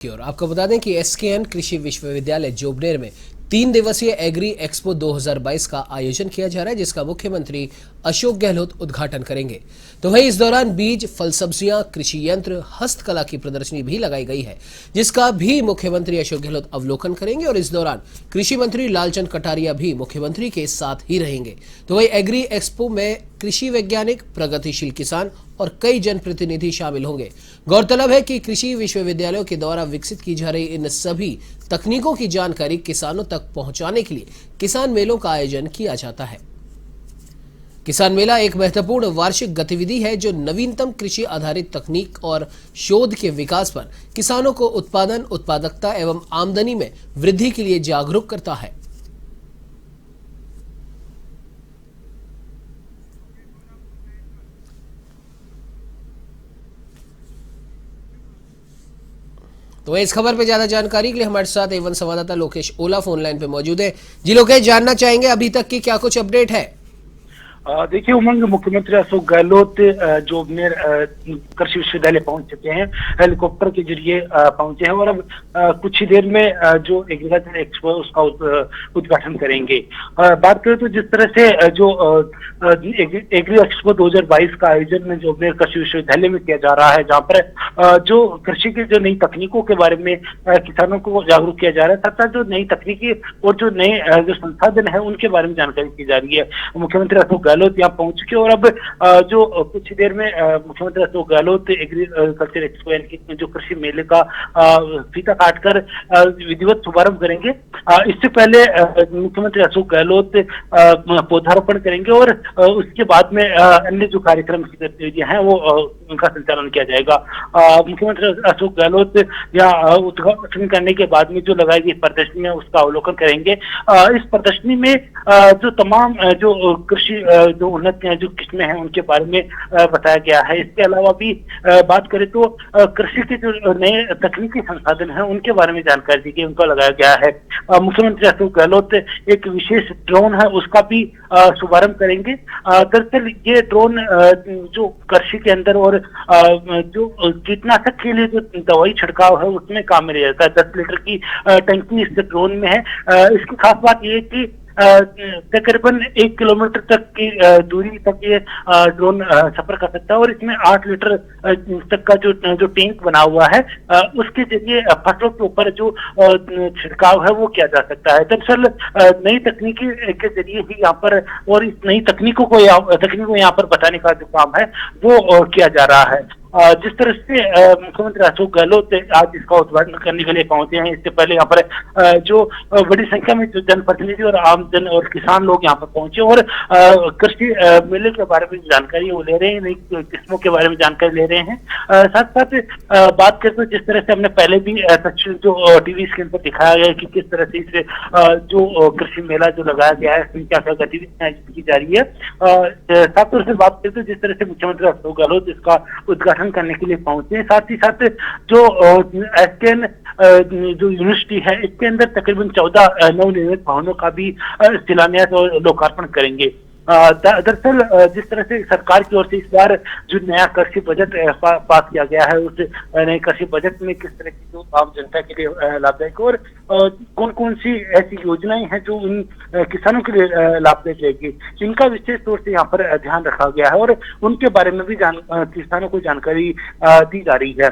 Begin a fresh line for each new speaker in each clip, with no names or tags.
की ओर आपको बता दें कि एसकेएन कृषि विश्वविद्यालय जोबनेर में 3 दिवसीय एग्री एक्सपो 2022 का आयोजन किया जा रहा है, जिसका मुख्यमंत्री अशोक गहलोत उद्घाटन करेंगे। तो वहीं इस दौरान बीज, फल सब्जियां, कृषि यंत्र, हस्तकला की प्रदर्शनी भी लगाई गई है, जिसका भी मुख्यमंत्री अशोक गहलोत अवलोकन करेंगे। और इस दौरान कृषि मंत्री लालचंद कटारिया भी मुख्यमंत्री के साथ ही रहेंगे। तो वहीं एग्री एक्सपो में कृषि वैज्ञानिक, प्रगतिशील किसान और कई जनप्रतिनिधि शामिल होंगे। गौरतलब है कि कृषि विश्वविद्यालयों के द्वारा विकसित की जा रही इन सभी तकनीकों की जानकारी किसानों तक पहुंचाने के लिए किसान मेलों का आयोजन किया जाता है। किसान मेला एक महत्वपूर्ण वार्षिक गतिविधि है जो नवीनतम कृषि आधारित तकनीक और शोध के विकास पर किसानों को उत्पादन, उत्पादकता एवं आमदनी में वृद्धि के लिए जागरूक करता है। तो इस खबर पे ज्यादा जानकारी के लिए हमारे साथ एवं संवाददाता लोकेश ओला फोन लाइन पे मौजूद है। जी लोकेश, जानना चाहेंगे अभी तक की क्या कुछ अपडेट है?
देखिए उमंग, मुख्यमंत्री अशोक गहलोत जोबनेर कृषि विश्वविद्यालय पहुंच चुके हैं, हेलीकॉप्टर के जरिए पहुंचे हैं और अब कुछ ही देर में जो एग्रीकल्चर एक्सपो उसका उद्घाटन करेंगे। बात करें तो जिस तरह से जो एग्री एक्सपो 2022 का आयोजन जोबनेर कृषि विश्वविद्यालय में किया जा रहा है, जहाँ पर जो कृषि की जो नई तकनीकों के बारे में किसानों को जागरूक किया जा रहा है, तथा जो नई तकनीकी और जो नए जो संसाधन है उनके बारे में जानकारी दी जा रही है। मुख्यमंत्री अशोक गहलोत यहाँ पहुंच चुके और अब जो कुछ ही देर में मुख्यमंत्री अशोक गहलोत एग्रीकल्चर एक्सपो यानी जो कृषि मेले का फीता काटकर विधिवत शुभारंभ करेंगे। इससे पहले मुख्यमंत्री अशोक गहलोत पौधारोपण करेंगे और उसके बाद में अन्य जो कार्यक्रम की गतिविधियां हैं वो उनका संचालन किया जाएगा। मुख्यमंत्री अशोक गहलोत यहाँ उद्घाटन करने के बाद में जो लगाई गई प्रदर्शनी है उसका अवलोकन करेंगे। इस प्रदर्शनी में जो तमाम जो कृषि जो उन्नत जो किस्में हैं उनके बारे में बताया गया है। इसके अलावा भी बात करें तो कृषि के जो नए तकनीकी संसाधन हैं उनके बारे में जानकारी दी गई, उनका लगाया गया है। मुख्यमंत्री अशोक गहलोत एक विशेष ड्रोन है उसका भी शुभारंभ करेंगे। दरअसल ये ड्रोन जो कृषि के अंदर और जो कीटनाशक के लिए जो दवाई छिड़काव है उसमें काम में लिया जाता है। 10 लीटर की टंकी इस ड्रोन में है। इसकी खास बात यह है कि तकरीबन 1 किलोमीटर तक की दूरी तक ये ड्रोन सफर कर सकता है और इसमें 8 लीटर तक का जो टैंक बना हुआ है उसके जरिए फसलों के ऊपर जो छिड़काव है वो किया जा सकता है। दरअसल नई तकनीकी के जरिए ही यहाँ पर और इस नई तकनीकों को यहाँ पर बताने का जो काम है वो किया जा रहा है। जिस तरह से मुख्यमंत्री अशोक गहलोत आज इसका उद्घाटन करने के लिए पहुंचे हैं, इससे पहले यहाँ पर जो बड़ी संख्या में जो जनप्रतिनिधि और आम जन और किसान लोग यहाँ पर पहुंचे और कृषि मेले के बारे में जानकारी वो ले रहे हैं, नई किस्मों के बारे में जानकारी ले रहे हैं। साथ साथ बात करें तो जिस तरह से हमने पहले भी जो टीवी स्क्रीन पर दिखाया गया कि किस तरह से इसे जो कृषि मेला जो लगाया गया है इसमें क्या क्या गतिविधियां की जा रही है। साथ तरह से बात करें तो जिस तरह से मुख्यमंत्री अशोक गहलोत इसका उद्घाटन करने के लिए पहुंचे, साथ ही साथ जो एसकेएन जो यूनिवर्सिटी है इसके अंदर तकरीबन 14 नवनिर्मित भवनों का भी शिलान्यास और लोकार्पण करेंगे। दरअसल जिस तरह से सरकार की ओर से इस बार जो नया कृषि बजट पास किया गया है उस नए कृषि बजट में किस तरह की जो आम जनता के लिए लाभदायक और कौन कौन सी ऐसी योजनाएं हैं जो उन किसानों के लिए लाभदायक रहेगी, इनका विशेष तौर से यहाँ पर ध्यान रखा गया है और उनके बारे में भी किसानों को जानकारी दी जा रही है।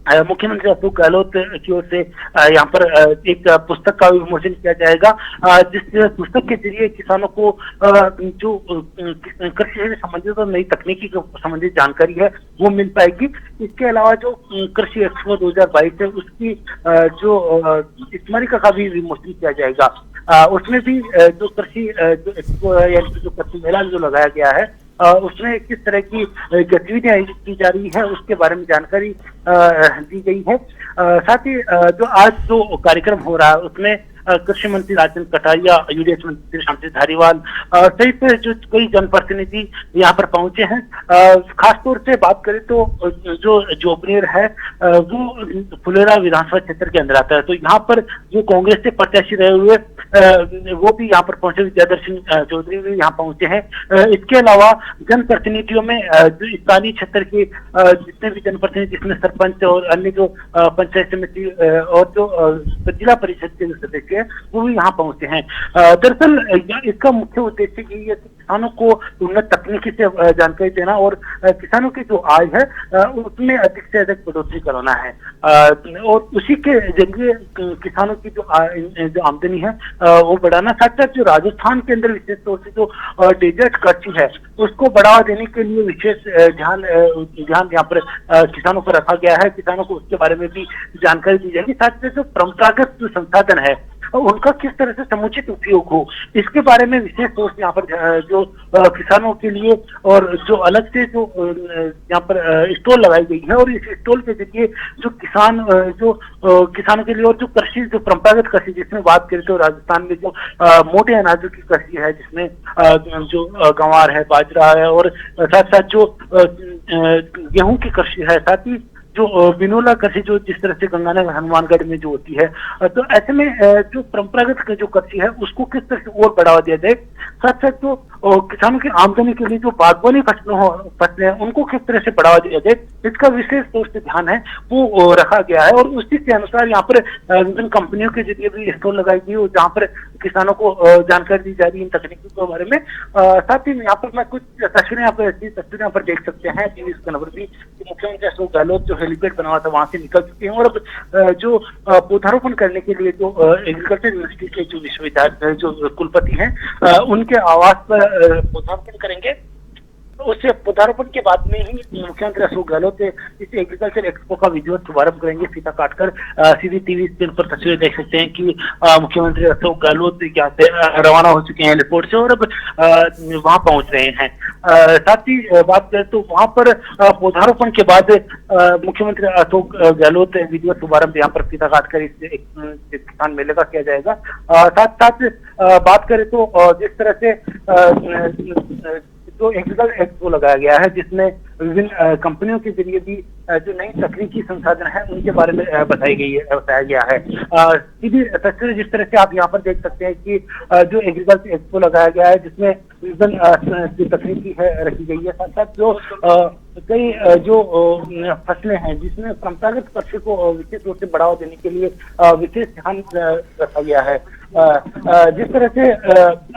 मुख्यमंत्री अशोक गहलोत की ओर से यहाँ पर एक पुस्तक का विमोचन किया जाएगा, जिस पुस्तक के जरिए किसानों को जो कृषि से संबंधित और नई तकनीकी से संबंधित जानकारी है वो मिल पाएगी। इसके अलावा जो कृषि एक्सपो 2022 है उसकी जो स्मरणिका का भी विमोचन किया जाएगा। उसमें भी जो कृषि जो एक्सपो यानी जो कृषि मेला जो लगाया गया है उसमें किस तरह की गतिविधियां की जा रही है उसके बारे में जानकारी दी गई है। साथ ही जो आज जो कार्यक्रम हो रहा है उसमें कृषि मंत्री राजेंद्र कटारिया, यूडीएच मंत्री शांति धारीवाल सहित जो कई जनप्रतिनिधि यहाँ पर पहुंचे हैं। खासतौर से बात करें तो जो जोबनेर है वो फुलेरा विधानसभा क्षेत्र के अंदर आता है, तो यहाँ पर जो कांग्रेस से प्रत्याशी रहे हुए वो भी यहाँ पर पहुंचे, विद्याधर सिंह चौधरी भी यहाँ पहुंचे हैं। इसके अलावा जनप्रतिनिधियों में जो स्थानीय क्षेत्र के जितने भी जनप्रतिनिधि, जिसमें सरपंच और अन्य जो पंचायत समिति और जो जिला परिषद के सदस्य हैं वो भी यहाँ पहुंचे हैं। दरअसल इसका मुख्य उद्देश्य यही है कि किसानों को उन्नत तकनीकी से जानकारी देना और किसानों की जो आय है उसमें अधिक से अधिक बढ़ोतरी कराना है, और उसी के जरिए किसानों की जो आमदनी है वो बढ़ाना। साथ साथ जो राजस्थान के अंदर विशेष तौर से जो डेजर्ट कृषि है उसको बढ़ावा देने के लिए विशेष ध्यान यहाँ पर किसानों को रखा गया है। किसानों को उसके बारे में भी जानकारी दी जाएगी। साथ साथ जो परंपरागत जो संसाधन है उनका किस तरह से समुचित उपयोग हो, इसके बारे में विशेष तौर से यहाँ पर जो किसानों के लिए और जो अलग से जो यहाँ पर स्टॉल लगाई गई है, और इस स्टॉल के जरिए जो किसानों के लिए और जो कृषि, जो परंपरागत कृषि जिसमें बात करें तो राजस्थान में जो मोटे अनाजों की कृषि है, जिसमें जो गंवार है, बाजरा है, और साथ साथ जो गेहूं की कृषि है, साथ ही जो बिनोला कृषि जो जिस तरह से गंगानगर हनुमानगढ़ में जो होती है, तो ऐसे में जो परंपरागत जो कृषि है उसको किस तरह से और बढ़ावा दिया जाए। साथ साथ जो किसानों की आमदनी के लिए जो बागवानी फसलें हैं उनको किस तरह से बढ़ावा दिया जाए, इसका विशेष तौर से ध्यान है वो रखा गया है। और उसी के अनुसार यहाँ पर विभिन्न कंपनियों के जरिए भी स्टॉल लगाई गई और जहाँ पर किसानों को जानकारी दी जा रही है इन तकनीकों के बारे में। साथ ही यहाँ पर मैं कुछ तस्वीरें यहाँ पर देख सकते हैं टीवी स्क्रीन पर भी, मुख्यमंत्री अशोक गहलोत जो हेलीपैड बना हुआ था वहां से निकल चुके हैं और अब जो पौधारोपण करने के लिए जो एग्रीकल्चर यूनिवर्सिटी के जो विश्वविद्यालय जो कुलपति हैं उनके आवास पर पौधारोपण करेंगे। उससे पौधारोपण के बाद में ही मुख्यमंत्री अशोक गहलोत इस एग्रीकल्चर एक्सपो का विधिवत शुभारंभ करेंगे। फीता काटकर सीधी टीवी स्क्रीन पर तस्वीरें देख सकते हैं कि मुख्यमंत्री अशोक गहलोत यहाँ से रवाना हो चुके हैं एयरपोर्ट से और अब वहां पहुंच रहे हैं। साथ ही बात करें तो वहां पर पौधारोपण के बाद मुख्यमंत्री अशोक गहलोत विधिवत शुभारंभ यहाँ पर फीता काटकर इस किसान मेले का किया जाएगा। साथ साथ बात करें तो जिस तरह से जो एग्रीकल्चर एक्सपो लगाया गया है, जिसमें विभिन्न कंपनियों के जरिए भी जो नई तकनीकी संसाधन है उनके बारे में बताया गया है। सीधी तस्वीर जिस तरह से आप यहाँ पर देख सकते हैं कि जो एग्रीकल्चर एक्सपो लगाया गया है जिसमें विभिन्न तकनीकी है रखी गई है। साथ साथ जो कई जो फसलें हैं जिसमें परंपरागत कृषि को विशेष रूप से बढ़ावा देने के लिए विशेष ध्यान रखा गया है। जिस तरह से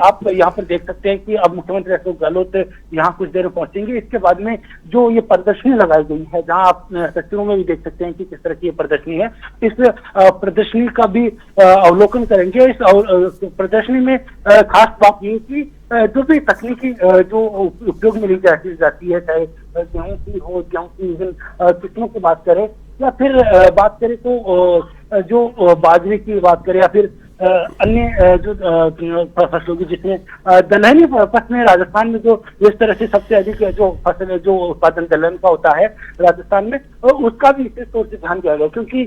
आप यहाँ पर देख सकते हैं कि अब मुख्यमंत्री अशोक गहलोत यहाँ कुछ देर में पहुंचेंगे। इसके बाद में जो ये प्रदर्शनी लगाई गई है, जहाँ आप तस्वीरों में भी देख सकते हैं कि किस तरह की ये प्रदर्शनी है, इस प्रदर्शनी का भी अवलोकन करेंगे। इस प्रदर्शनी में खास बात ये कि जो भी तकनीकी जो उपयोग में ली जाती है, चाहे गेहूं की विभिन्न किस्मों की बात करें या फिर बात करें तो जो बाजरे की बात करें या फिर अन्य जो फसलों की, जिसमें दलहनी फसलें राजस्थान में जो जिस तरह से सबसे अधिक जो फसल जो उत्पादन दलहन का होता है राजस्थान में, उसका भी विशेष तौर से ध्यान दिया गया, क्योंकि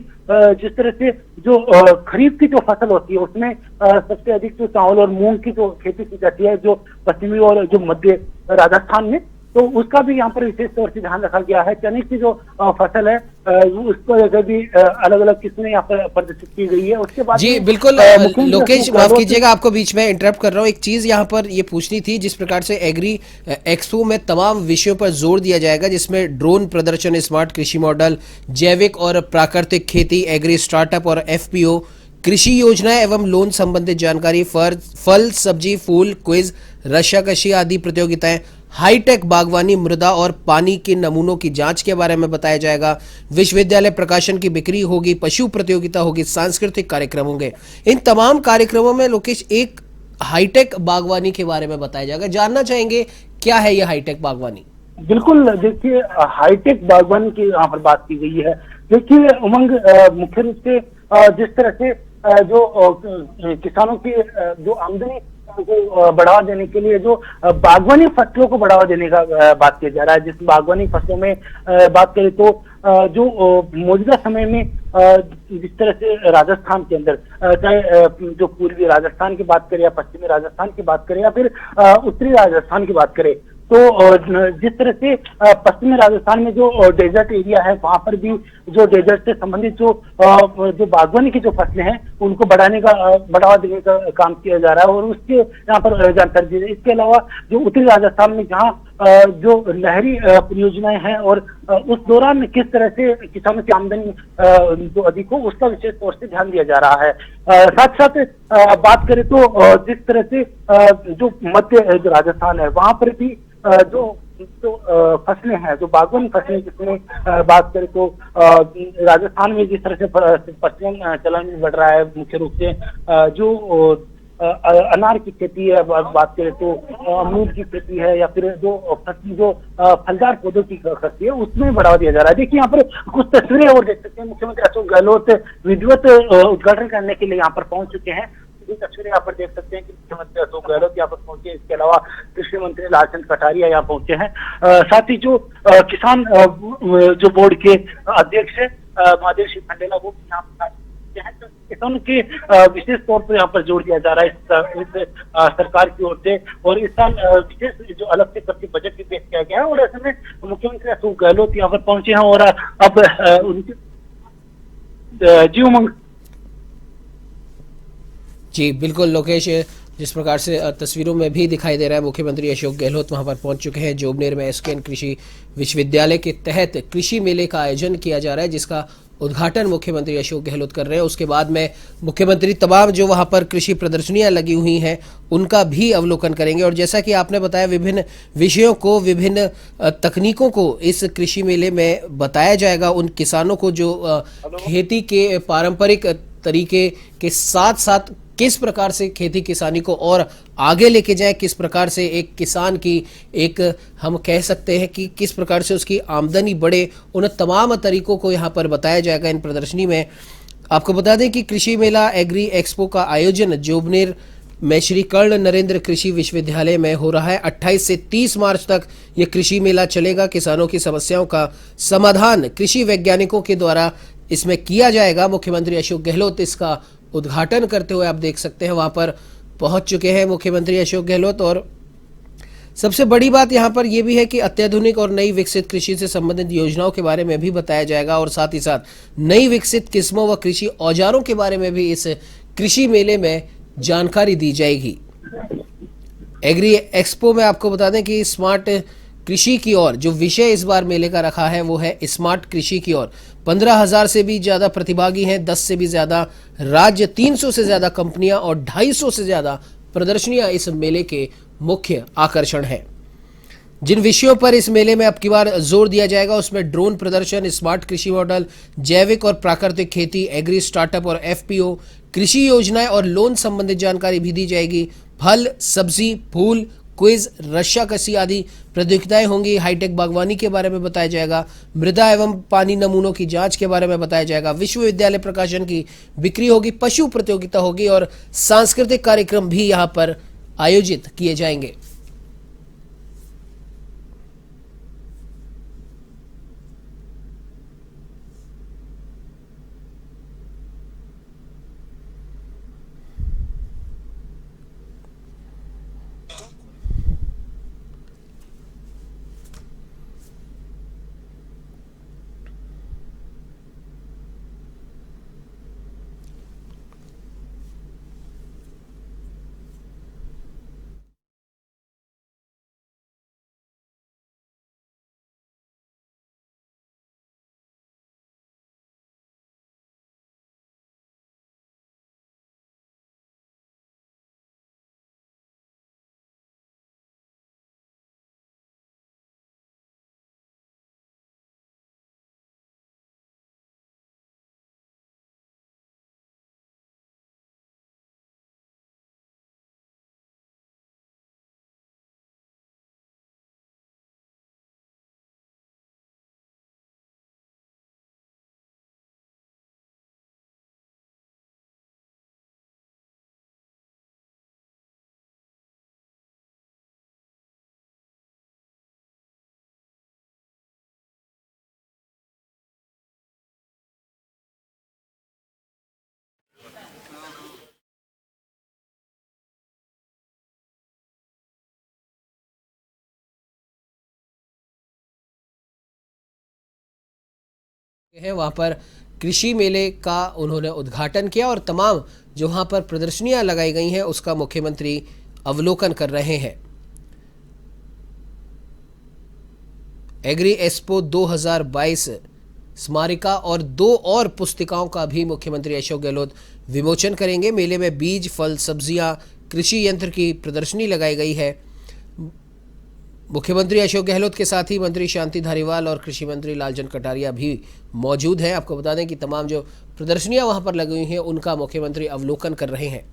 जिस तरह से जो खरीफ की जो फसल होती है उसमें सबसे अधिक जो चावल और मूंग की जो खेती की जाती है जो पश्चिमी और जो मध्य राजस्थान में, तो उसका भी यहाँ पर विशेष तौर से ध्यान रखा गया है। चने की जो फसल है उसको जगह भी अलग अलग किस्में यहाँ पर प्रदर्शित की गई है। उसके बाद
जी बिल्कुल लोकेश, माफ कीजिएगा आपको बीच में इंटरप्ट कर रहा हूँ। एक चीज यहाँ पर ये पूछनी थी, जिस प्रकार से एग्री एक्सपो में तमाम विषयों पर जोर दिया जाएगा, जिसमें ड्रोन प्रदर्शन, स्मार्ट कृषि मॉडल, जैविक और प्राकृतिक खेती, एग्री स्टार्टअप और एफपीओ, कृषि योजनाएं एवं लोन संबंधित जानकारी, फल सब्जी फूल क्विज, रस्साकशी आदि प्रतियोगिताएं, हाईटेक बागवानी, मृदा और पानी के नमूनों की जांच के बारे में बताया जाएगा, विश्वविद्यालय प्रकाशन की बिक्री होगी, पशु प्रतियोगिता होगी, सांस्कृतिक कार्यक्रम होंगे। इन तमाम कार्यक्रमों में लोकेश एक हाईटेक बागवानी के बारे में बताया जाएगा। जानना चाहेंगे क्या है ये हाईटेक बागवानी?
बिल्कुल, देखिए हाईटेक बागवानी की यहाँ पर बात की गई है। देखिए उमंग, मुख्य रूप से जिस तरह से जो किसानों की जो आमदनी फसलों को बढ़ावा देने के लिए जो बागवानी फसलों को बढ़ावा देने का बात किया जा रहा है। जिस बागवानी फसलों में बात करें तो जो मौजूदा समय में जिस तरह से राजस्थान के अंदर चाहे जो पूर्वी राजस्थान की बात करें या पश्चिमी राजस्थान की बात करें या फिर उत्तरी राजस्थान की बात करें, तो जिस तरह से पश्चिमी राजस्थान में जो डेजर्ट एरिया है वहां पर भी जो डेजर्ट से संबंधित जो बागवानी की जो फसलें हैं उनको बढ़ावा देने का काम किया जा रहा है और उसके यहाँ पर जानकारी दी जाए। इसके अलावा जो उत्तरी राजस्थान में जहाँ जो नहरी परियोजनाएं हैं और उस दौरान किस तरह से किसानों की आमदनी जो अधिक हो उसका विशेष तौर से ध्यान दिया जा रहा है। साथ साथ बात करें तो जिस तरह से जो मध्य जो राजस्थान है वहां पर भी जो जो फसलें हैं, जो बागवानी फसलें जिसमें बात करें तो राजस्थान में जिस तरह से पशुधन चलन बढ़ रहा है, मुख्य रूप से जो अनार की खेती है, बात करें तो अमरूद की खेती है या फिर जो फलदार पौधों की खेती है उसमें बढ़ावा दिया जा रहा है। देखिए यहाँ पर कुछ तस्वीरें और देख सकते हैं। मुख्यमंत्री अशोक गहलोत विधिवत उद्घाटन करने के लिए यहाँ पर पहुंच चुके हैं। तस्वीरें यहाँ पर देख सकते हैं कि मुख्यमंत्री अशोक गहलोत यहाँ पर पहुंचे। इसके अलावा कृषि मंत्री लालचंद कटारिया यहाँ पहुंचे हैं। साथ ही जो किसान जो बोर्ड के अध्यक्ष है महादेव सिंह खंडेला वो भी यहाँ पर हैं। तो किसानों के विशेष तौर पर यहाँ पर जोर दिया जा रहा है इस सरकार की ओर से और इस साल विशेष जो अलग से कृषि बजट भी पेश किया गया है और ऐसे में मुख्यमंत्री अशोक गहलोत यहाँ पर पहुंचे हैं और अब उनके जी उमंग।
जी बिल्कुल लोकेश, जिस प्रकार से तस्वीरों में भी दिखाई दे रहा है मुख्यमंत्री अशोक गहलोत वहां पर पहुंच चुके हैं। जोबनेर में एसकेएन कृषि विश्वविद्यालय के तहत कृषि मेले का आयोजन किया जा रहा है जिसका उद्घाटन मुख्यमंत्री अशोक गहलोत कर रहे हैं। उसके बाद में मुख्यमंत्री तमाम जो वहां पर कृषि प्रदर्शनियां लगी हुई हैं उनका भी अवलोकन करेंगे और जैसा कि आपने बताया विभिन्न विषयों को, विभिन्न तकनीकों को इस कृषि मेले में बताया जाएगा। उन किसानों को जो खेती के पारंपरिक तरीके के साथ साथ किस प्रकार से खेती किसानी को और आगे लेके जाए, किस प्रकार से एक किसान की एक हम कह सकते हैं कि किस प्रकार से उसकी आमदनी बढ़े, उन तमाम तरीकों को यहाँ पर बताया जाएगा इन प्रदर्शनी में। आपको बता दें कि कृषि मेला एग्री एक्सपो का आयोजन जोबनेर में श्री कर्ण नरेंद्र कृषि विश्वविद्यालय में हो रहा है। 28 से 30 मार्च तक ये कृषि मेला चलेगा। किसानों की समस्याओं का समाधान कृषि वैज्ञानिकों के द्वारा इसमें किया जाएगा। मुख्यमंत्री अशोक गहलोत इसका उद्घाटन करते हुए आप देख सकते हैं वहां पर पहुंच चुके हैं मुख्यमंत्री अशोक गहलोत। और सबसे बड़ी बात यहां पर यह भी है कि अत्याधुनिक और नई विकसित कृषि से संबंधित योजनाओं के बारे में भी बताया जाएगा और साथ ही साथ नई विकसित किस्मों व कृषि औजारों के बारे में भी इस कृषि मेले में जानकारी दी जाएगी। एग्री एक्सपो में आपको बता दें कि स्मार्ट कृषि की ओर जो विषय इस बार मेले का रखा है वो है स्मार्ट कृषि की ओर। 15,000 से भी ज्यादा प्रतिभागी हैं, 10 से भी ज्यादा राज्य, 300 से ज्यादा कंपनियां और 250 से ज्यादा प्रदर्शनियां इस मेले के मुख्य आकर्षण हैं। जिन विषयों पर इस मेले में अब की बार जोर दिया जाएगा उसमें ड्रोन प्रदर्शन, स्मार्ट कृषि मॉडल, जैविक और प्राकृतिक खेती, एग्री स्टार्टअप और एफपीओ, कृषि योजनाएं और लोन संबंधित जानकारी भी दी जाएगी। फल, सब्जी, फूल, क्विज, रस्सा कसी आदि प्रतियोगिताएं होंगी। हाईटेक बागवानी के बारे में बताया जाएगा। मृदा एवं पानी नमूनों की जांच के बारे में बताया जाएगा। विश्वविद्यालय प्रकाशन की बिक्री होगी, पशु प्रतियोगिता होगी और सांस्कृतिक कार्यक्रम भी यहां पर आयोजित किए जाएंगे। हैं वहां पर कृषि मेले का उन्होंने उद्घाटन किया और तमाम जो वहां पर प्रदर्शनियां लगाई गई हैं उसका मुख्यमंत्री अवलोकन कर रहे हैं। एग्री एक्सपो 2022 स्मारिका और 2 और पुस्तिकाओं का भी मुख्यमंत्री अशोक गहलोत विमोचन करेंगे। मेले में बीज, फल, सब्जियां, कृषि यंत्र की प्रदर्शनी लगाई गई है। मुख्यमंत्री अशोक गहलोत के साथ ही मंत्री शांति धारीवाल और कृषि मंत्री लालचंद कटारिया भी मौजूद हैं। आपको बता दें कि तमाम जो प्रदर्शनियां वहां पर लगी हुई हैं उनका मुख्यमंत्री अवलोकन कर रहे हैं।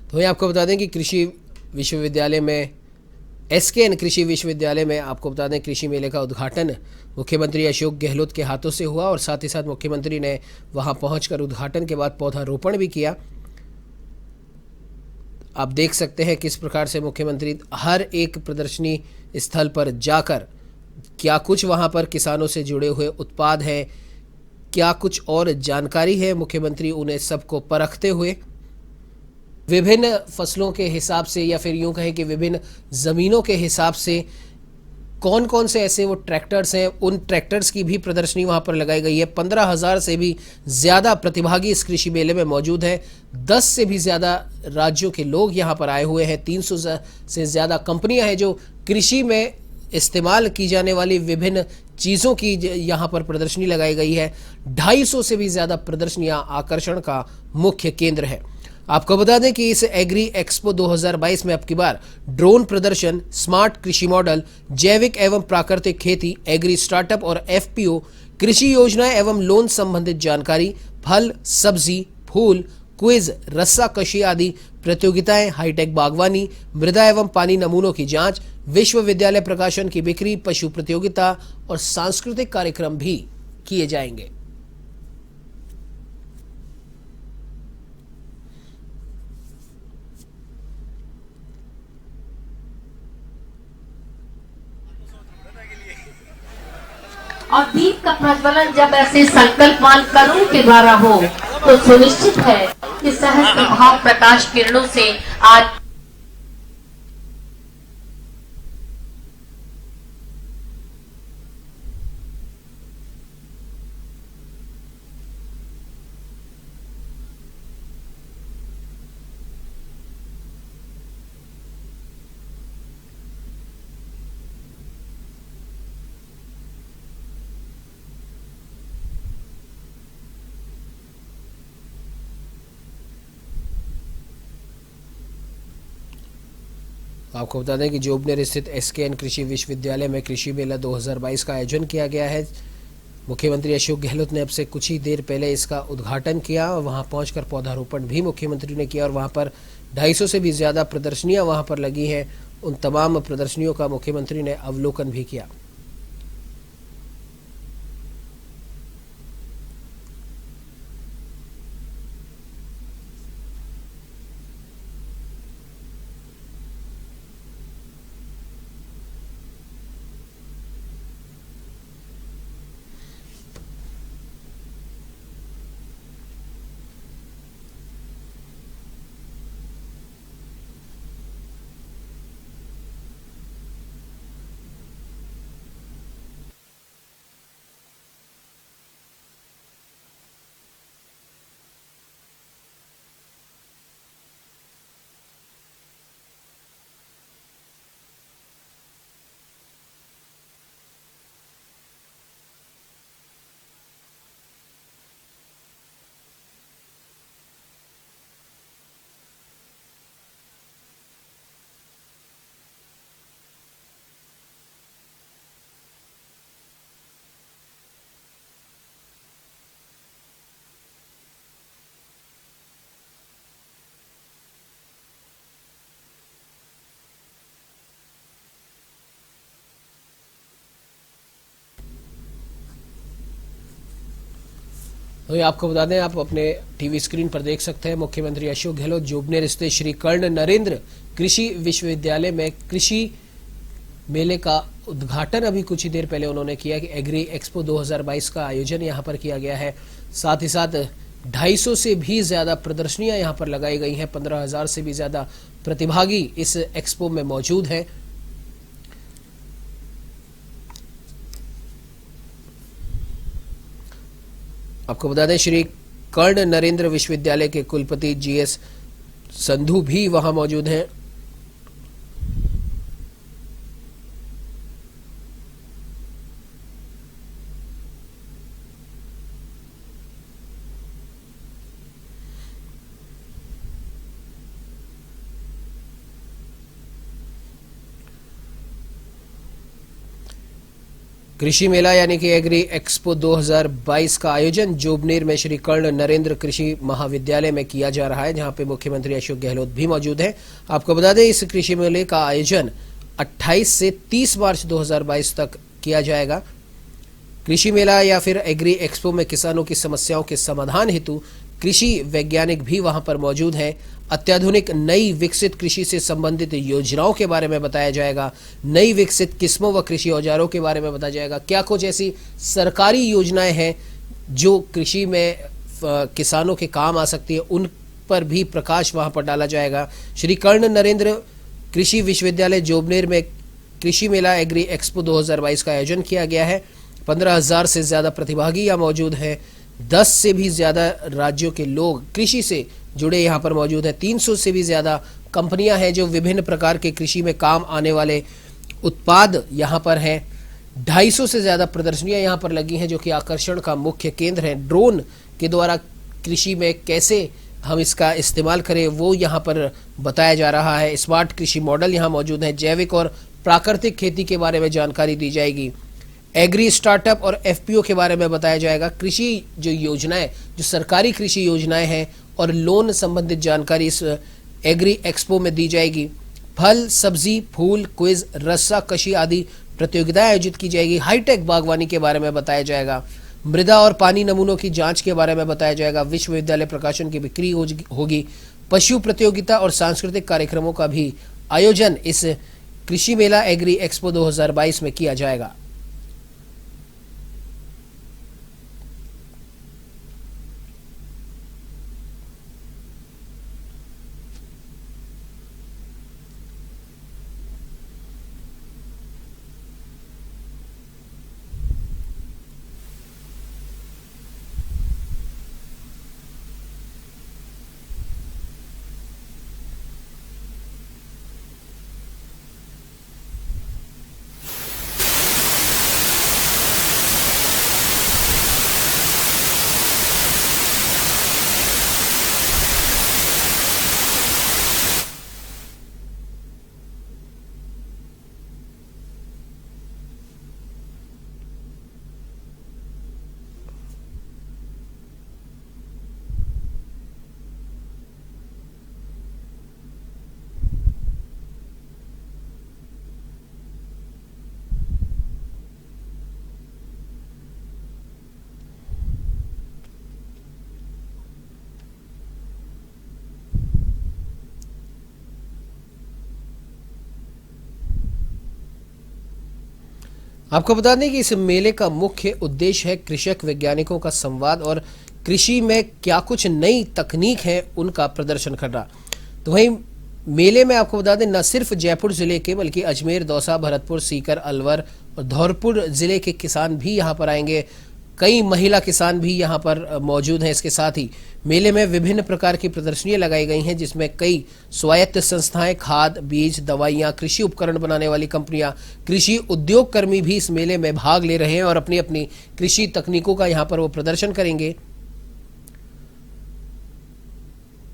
तो वहीं आपको बता दें कि कृषि विश्वविद्यालय में एसकेएन कृषि विश्वविद्यालय में आपको बता दें कृषि मेले का उद्घाटन मुख्यमंत्री अशोक गहलोत के हाथों से हुआ और साथ ही साथ मुख्यमंत्री ने वहां पहुंचकर उद्घाटन के बाद पौधारोपण भी किया। आप देख सकते हैं किस प्रकार से मुख्यमंत्री हर एक प्रदर्शनी स्थल पर जाकर क्या कुछ वहां पर किसानों से जुड़े हुए उत्पाद हैं, क्या कुछ और जानकारी है, मुख्यमंत्री उन्हें सबको परखते हुए विभिन्न फसलों के हिसाब से या फिर यूं कहें कि विभिन्न ज़मीनों के हिसाब से कौन कौन से ऐसे वो ट्रैक्टर्स हैं, उन ट्रैक्टर्स की भी प्रदर्शनी वहां पर लगाई गई है। 15,000 से भी ज़्यादा प्रतिभागी इस कृषि मेले में मौजूद हैं। 10 से भी ज़्यादा राज्यों के लोग यहां पर आए हुए हैं। 300 से ज़्यादा कंपनियां हैं जो कृषि में इस्तेमाल की जाने वाली विभिन्न चीज़ों की यहाँ पर प्रदर्शनी लगाई गई है। 250 से भी ज़्यादा प्रदर्शनियां आकर्षण का मुख्य केंद्र है। आपको बता दें कि इस एग्री एक्सपो 2022 में अब की बार ड्रोन प्रदर्शन, स्मार्ट कृषि मॉडल, जैविक एवं प्राकृतिक खेती, एग्री स्टार्टअप और एफपीओ, कृषि योजनाएं एवं लोन संबंधित जानकारी, फल, सब्जी, फूल, क्विज, रस्साकशी आदि प्रतियोगिताएं, हाईटेक बागवानी, मृदा एवं पानी नमूनों की जांच, विश्वविद्यालय प्रकाशन की बिक्री, पशु प्रतियोगिता और सांस्कृतिक कार्यक्रम भी किए जाएंगे।
और दीप का प्रज्वलन जब ऐसे संकल्पवान करों के द्वारा हो तो सुनिश्चित है कि सहस्त्र भाव प्रकाश किरणों से आज
आपको बता दें कि जोबनेर स्थित एसकेएन कृषि विश्वविद्यालय में कृषि मेला 2022 का आयोजन किया गया है। मुख्यमंत्री अशोक गहलोत ने अब से कुछ ही देर पहले इसका उद्घाटन किया और वहां पहुंचकर पौधारोपण भी मुख्यमंत्री ने किया और वहां पर 250 से भी ज़्यादा प्रदर्शनियां वहां पर लगी हैं। उन तमाम प्रदर्शनियों का मुख्यमंत्री ने अवलोकन भी किया। तो ये आपको बता दें, आप अपने टीवी स्क्रीन पर देख सकते हैं मुख्यमंत्री अशोक गहलोत जोबनेर स्थित श्री कर्ण नरेंद्र कृषि विश्वविद्यालय में कृषि मेले का उद्घाटन अभी कुछ ही देर पहले उन्होंने किया कि एग्री एक्सपो 2022 का आयोजन यहां पर किया गया है। साथ ही साथ 250 से भी ज्यादा प्रदर्शनियां यहां पर लगाई गई हैं। 15,000 से भी ज्यादा प्रतिभागी इस एक्सपो में मौजूद हैं। आपको बता दें, श्री कर्ण नरेंद्र विश्वविद्यालय के कुलपति जीएस संधू भी वहां मौजूद हैं। कृषि मेला यानी कि एग्री एक्सपो 2022 का आयोजन जोबनेर में श्री कर्ण नरेंद्र कृषि महाविद्यालय में किया जा रहा है, जहां पे मुख्यमंत्री अशोक गहलोत भी मौजूद हैं। आपको बता दें, इस कृषि मेले का आयोजन 28 से 30 मार्च 2022 तक किया जाएगा। कृषि मेला या फिर एग्री एक्सपो में किसानों की समस्याओं के समाधान हेतु कृषि वैज्ञानिक भी वहां पर मौजूद हैं। अत्याधुनिक नई विकसित कृषि से संबंधित योजनाओं के बारे में बताया जाएगा। नई विकसित किस्मों व कृषि औजारों के बारे में बताया जाएगा। क्या कुछ ऐसी सरकारी योजनाएं हैं जो कृषि में किसानों के काम आ सकती है, उन पर भी प्रकाश वहां पर डाला जाएगा। श्री कर्ण नरेंद्र कृषि विश्वविद्यालय जोबनेर में कृषि मेला एग्री एक्सपो 2022 का आयोजन किया गया है। 15,000 से ज्यादा प्रतिभागी यहाँ मौजूद हैं। 10 से भी ज्यादा राज्यों के लोग कृषि से जुड़े यहाँ पर मौजूद हैं। 300 से भी ज्यादा कंपनियां हैं जो विभिन्न प्रकार के कृषि में काम आने वाले उत्पाद यहाँ पर हैं। 250 से ज्यादा प्रदर्शनियां यहाँ पर लगी हैं जो कि आकर्षण का मुख्य केंद्र है। ड्रोन के द्वारा कृषि में कैसे हम इसका इस्तेमाल करें वो यहाँ पर बताया जा रहा है। स्मार्ट कृषि मॉडल यहाँ मौजूद हैं। जैविक और प्राकृतिक खेती के बारे में जानकारी दी जाएगी। एग्री स्टार्टअप और एफपीओ के बारे में बताया जाएगा। कृषि जो योजनाएं, जो सरकारी कृषि योजनाएं हैं और लोन संबंधित जानकारी इस एग्री एक्सपो में दी जाएगी। फल, सब्जी, फूल, क्विज, रस्साकशी आदि प्रतियोगिताएं आयोजित की जाएगी। हाईटेक बागवानी के बारे में बताया जाएगा। मृदा और पानी नमूनों की जांच के बारे में बताया जाएगा। विश्वविद्यालय प्रकाशन की बिक्री होगी। पशु प्रतियोगिता और सांस्कृतिक कार्यक्रमों का भी आयोजन इस कृषि मेला एग्री एक्सपो 2022 में किया जाएगा। आपको बता दें कि इस मेले का मुख्य उद्देश्य है कृषक वैज्ञानिकों का संवाद और कृषि में क्या कुछ नई तकनीक है उनका प्रदर्शन करना। तो वहीं मेले में आपको बता दें, न सिर्फ जयपुर जिले के बल्कि अजमेर, दौसा, भरतपुर, सीकर, अलवर और धौलपुर जिले के किसान भी यहां पर आएंगे। कई महिला किसान भी यहां पर मौजूद हैं। इसके साथ ही मेले में विभिन्न प्रकार की प्रदर्शनियां लगाई गई हैं जिसमें कई स्वायत्त संस्थाएं, खाद, बीज, दवाइयां, कृषि उपकरण बनाने वाली कंपनियां, कृषि उद्योग कर्मी भी इस मेले में भाग ले रहे हैं और अपनी अपनी कृषि तकनीकों का यहां पर वो प्रदर्शन करेंगे।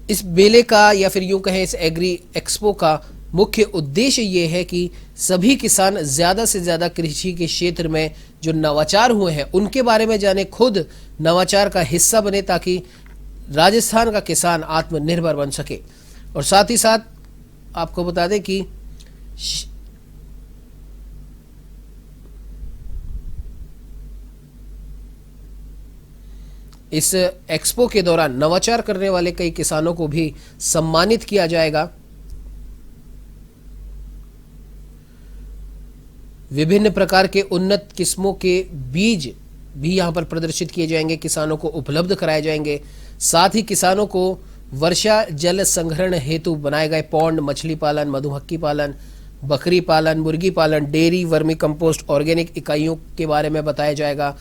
इस मेले का या फिर यूं कहें इस एग्री एक्सपो का मुख्य उद्देश्य ये है कि सभी किसान ज्यादा से ज्यादा कृषि के क्षेत्र में जो नवाचार हुए हैं उनके बारे में जाने, खुद नवाचार का हिस्सा बने ताकि राजस्थान का किसान आत्मनिर्भर बन सके। और साथ ही साथ आपको बता दें कि इस एक्सपो के दौरान नवाचार करने वाले कई किसानों को भी सम्मानित किया जाएगा। विभिन्न प्रकार के उन्नत किस्मों के बीज भी यहां पर प्रदर्शित किए जाएंगे, किसानों को उपलब्ध कराए जाएंगे। साथ ही किसानों को वर्षा जल संग्रहण हेतु बनाए गए पौंड, मछली पालन, मधुमक्खी पालन, बकरी पालन, मुर्गी पालन, डेयरी, वर्मी कंपोस्ट, ऑर्गेनिक इकाइयों के बारे में बताया जाएगा।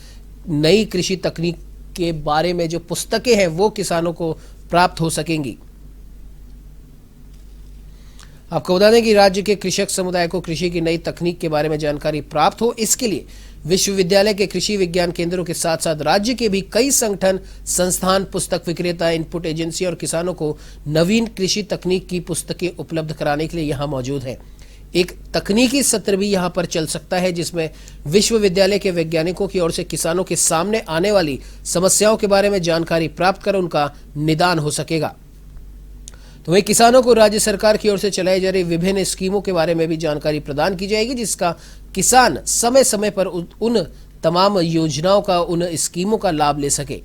नई कृषि तकनीक के बारे में जो पुस्तकें हैं वो किसानों को प्राप्त हो सकेंगी। आपको बता दें कि राज्य के कृषक समुदाय को कृषि की नई तकनीक के बारे में जानकारी प्राप्त हो, इसके लिए विश्वविद्यालय के कृषि विज्ञान केंद्रों के साथ साथ राज्य के भी कई संगठन, संस्थान, पुस्तक विक्रेता, इनपुट एजेंसी और किसानों को नवीन कृषि तकनीक की पुस्तकें उपलब्ध कराने के लिए यहां मौजूद हैं। एक तकनीकी सत्र भी यहां पर चल सकता है जिसमें विश्वविद्यालय के वैज्ञानिकों की ओर से किसानों के सामने आने वाली समस्याओं के बारे में जानकारी प्राप्त कर उनका निदान हो सकेगा। तो वहीं किसानों को राज्य सरकार की ओर से चलाई जा रही विभिन्न स्कीमों के बारे में भी जानकारी प्रदान की जाएगी, जिसका किसान समय समय पर उन तमाम योजनाओं का, उन स्कीमों का लाभ ले सके।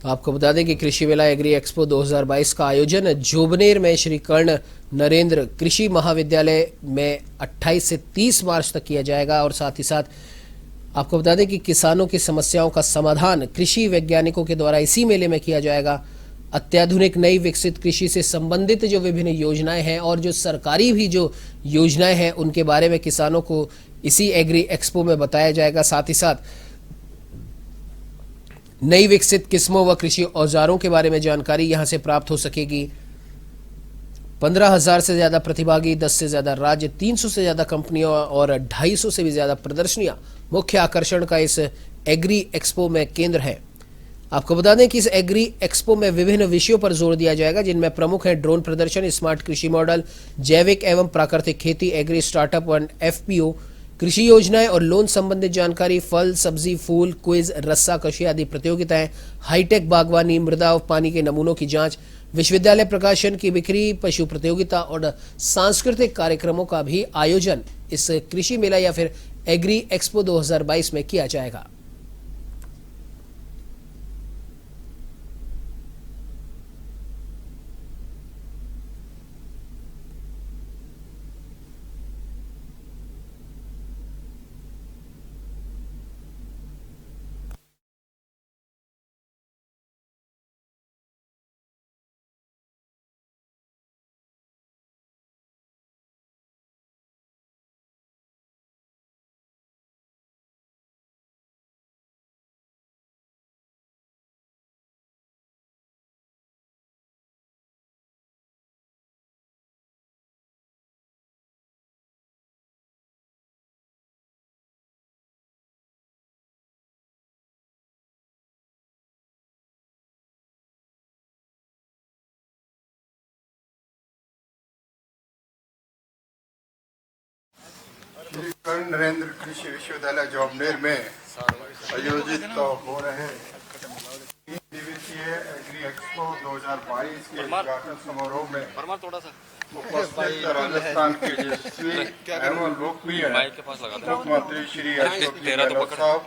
तो आपको बता दें कि कृषि मेला एग्री एक्सपो 2022 का आयोजन जोबनेर में श्री कर्ण नरेंद्र कृषि महाविद्यालय में 28 से 30 मार्च तक किया जाएगा। और साथ ही साथ आपको बता दें कि किसानों की समस्याओं का समाधान कृषि वैज्ञानिकों के द्वारा इसी मेले में किया जाएगा। अत्याधुनिक नई विकसित कृषि से संबंधित जो विभिन्न योजनाएं हैं और जो सरकारी भी जो योजनाएं हैं उनके बारे में किसानों को इसी एग्री एक्सपो में बताया जाएगा। साथ ही साथ नई विकसित किस्मों व कृषि औजारों के बारे में जानकारी यहां से प्राप्त हो सकेगी। 15,000 से ज्यादा प्रतिभागी, 10 से ज्यादा राज्य, 300 से ज्यादा कंपनियों और 250 से भी ज्यादा प्रदर्शनियां मुख्य आकर्षण का इस एग्री एक्सपो में केंद्र है। आपको बता दें कि इस एग्री एक्सपो में विभिन्न विषयों पर जोर दिया जाएगा, जिनमें प्रमुख है ड्रोन प्रदर्शन, स्मार्ट कृषि मॉडल, जैविक एवं प्राकृतिक खेती, एग्री स्टार्टअप एंड एफपीओ, कृषि योजनाएं और लोन संबंधित जानकारी, फल, सब्जी, फूल, क्विज, रस्साकशी आदि प्रतियोगिताएं, हाईटेक बागवानी, मृदा और पानी के नमूनों की जांच, विश्वविद्यालय प्रकाशन की बिक्री, पशु प्रतियोगिता और सांस्कृतिक कार्यक्रमों का भी आयोजन इस कृषि मेला या फिर एग्री एक्सपो 2022 में किया जाएगा।
श्री कर्ण नरेंद्र कृषि विश्वविद्यालय जोबनेर में आयोजित हो रहे 3 दिवसीय एग्री एक्सपो 2022 के उद्घाटन समारोह में उपस्थित राजस्थान के यशस्वी एवं लोकप्रिय मुख्यमंत्री श्री अशोक गहलोत साहब,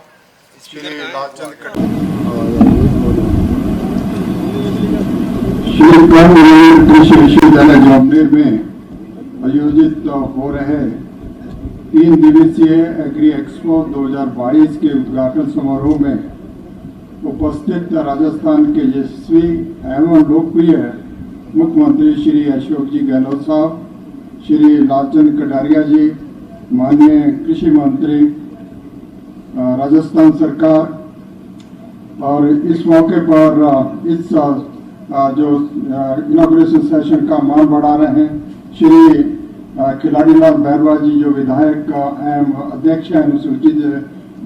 श्री लालचंद श्री कर्ण नरेंद्र कृषि विश्वविद्यालय जोबनेर में आयोजित हो रहे 3 दिवसीय एग्री एक्सपो 2022 के उद्घाटन समारोह में उपस्थित राजस्थान के यशस्वी एवं लोकप्रिय मुख्यमंत्री श्री अशोक जी गहलोत साहब, श्री लालचंद कटारिया जी, माननीय कृषि मंत्री राजस्थान सरकार, और इस मौके पर इस जो इनॉग्रेशन सेशन का मान बढ़ा रहे हैं। श्री खिलाड़ीलाल बैरवा जी जो विधायक एवं अध्यक्ष हैं अनुसूचित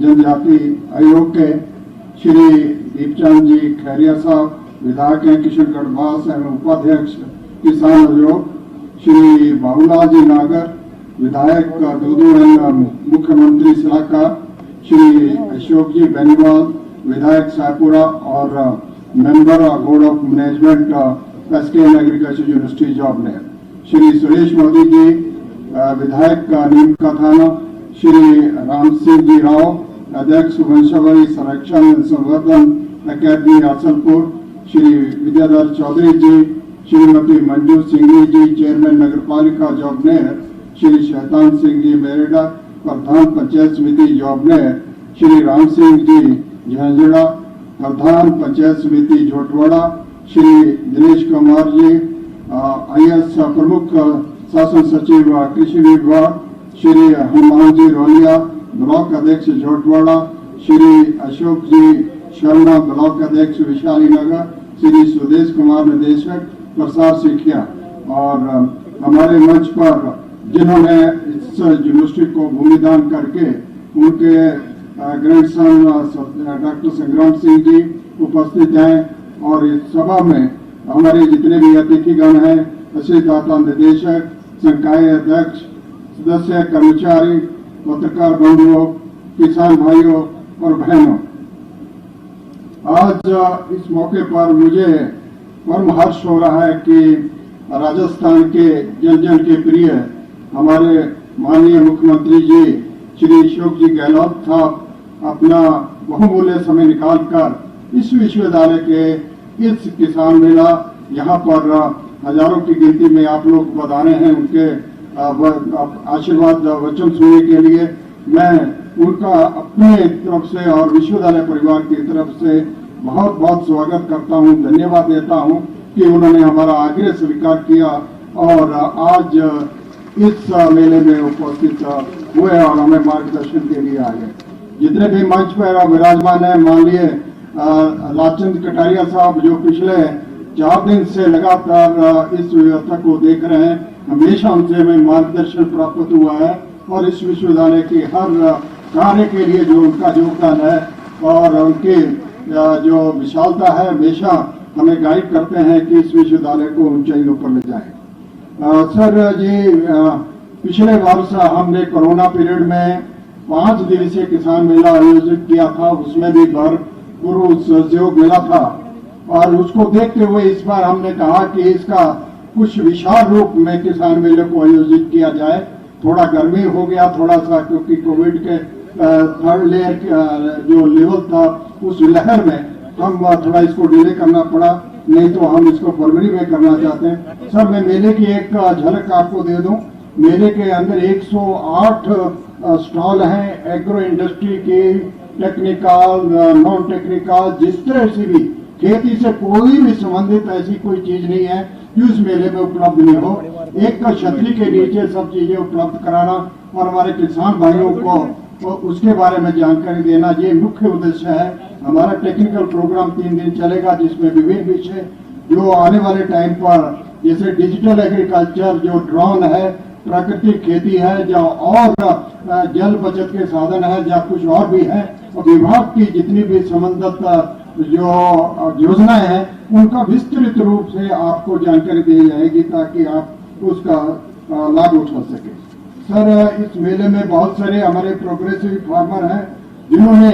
जनजाति आयोग के, श्री दीपचंद जी खैरिया साहब विधायक हैं किशनगढ़ बास एवं उपाध्यक्ष किसान आयोग, श्री बाबूलाल जी नागर विधायक दूदू एवं मुख्यमंत्री सलाहकार, श्री अशोक जी बेनीवाल विधायक सायपुरा और मेंबर बोर्ड ऑफ मैनेजमेंट पेस्ट्री and agriculture university Jobner, Shri Suresh Modi ji विधायक नीम का थाना, श्री राम सिंह जी राव अध्यक्ष वंशावली संरक्षण एवं संवर्धन अकेडमी अचलपुर, श्री विद्याधर चौधरी जी, श्रीमती मंजू सिंघी जी चेयरमैन नगरपालिका जॉबनेर, श्री शैतान सिंह जी मेरेडा प्रधान पंचायत समिति जॉबनेर, श्री राम सिंह जी झांझड़ा प्रधान पंचायत समिति झोटवाड़ा, श्री दिनेश कुमार जी IAS प्रमुख शासन सचिव कृषि विभाग, श्री हनुमान जी रोलिया ब्लॉक अध्यक्ष झोटवाड़ा, श्री अशोक जी शर्मा ब्लॉक अध्यक्ष विशाली नगर, श्री सुदेश कुमार निदेशक प्रसार शिक्षा। और हमारे मंच पर जिन्होंने इस यूनिवर्सिटी को भूमिदान करके उनके ग्रैंडसन डॉक्टर संग्राम सिंह जी उपस्थित हैं और इस सभा में हमारे जितने भी अतिथिगण हैं, दाता निदेशक, संकाय अध्यक्ष, सदस्य, कर्मचारी, पत्रकार बंधुओं, किसान भाइयों और बहनों, आज इस मौके पर मुझे परम हर्ष हो रहा है कि राजस्थान के जन जन के प्रिय हमारे माननीय मुख्यमंत्री जी श्री अशोक जी गहलोत साहब अपना बहुमूल्य समय निकालकर इस विश्वविद्यालय के इस किसान मेला यहाँ पर हजारों की गिनती में आप लोग बधाने हैं, उनके आशीर्वाद वचन सुनने के लिए मैं उनका अपने तरफ से और विश्वविद्यालय परिवार की तरफ से बहुत बहुत स्वागत करता हूँ, धन्यवाद देता हूँ कि उन्होंने हमारा आग्रह स्वीकार किया और आज इस मेले में उपस्थित हुए और हमें मार्गदर्शन के लिए आए। जितने भी मंच पर विराजमान है, माननीय लालचंद कटारिया साहब जो पिछले 4 दिन से लगातार इस व्यवस्था को देख रहे हैं, हमेशा उनसे हमें मार्गदर्शन प्राप्त हुआ है और इस विश्वविद्यालय के हर कार्य के लिए जो उनका योगदान है और उनकी जो विशालता है हमेशा हमें गाइड करते हैं कि इस विश्वविद्यालय को ऊंचाइयों पर ले जाएं। सर जी, पिछले वर्ष हमने कोरोना पीरियड में 5 दिवसीय किसान मेला आयोजित किया था, उसमें भी भरपूर सहयोग मिला था और उसको देखते हुए इस बार हमने कहा कि इसका कुछ विशाल रूप में किसान मेले को आयोजित किया जाए। थोड़ा गर्मी हो गया थोड़ा सा, क्योंकि कोविड के 3rd लेयर जो लेवल था उस लहर में हम थोड़ा इसको डिले करना पड़ा, नहीं तो हम इसको फरवरी में करना चाहते हैं। सर, मैं मेले की एक झलक आपको दे दूं। मेले के अंदर 108 स्टॉल हैं, एग्रो इंडस्ट्री के, टेक्निकल, नॉन टेक्निकल, जिस तरह से भी खेती से कोई भी संबंधित ऐसी कोई चीज नहीं है जो इस मेले में उपलब्ध नहीं हो। एक छतरी के नीचे सब चीजें उपलब्ध कराना और हमारे किसान भाइयों को उसके बारे में जानकारी देना, ये मुख्य उद्देश्य है। हमारा टेक्निकल प्रोग्राम 3 दिन चलेगा, जिसमें विभिन्न विषय जो आने वाले टाइम पर, जैसे डिजिटल एग्रीकल्चर, जो ड्रोन है, प्राकृतिक खेती है, जो और जल बचत के साधन है, या कुछ और भी है, और विभाग की जितनी भी संबंधित जो योजनाएं हैं उनका विस्तृत रूप से आपको जानकारी दी जाएगी ताकि आप उसका लाभ उठा सके। सर, इस मेले में बहुत सारे हमारे प्रोग्रेसिव फार्मर हैं जिन्होंने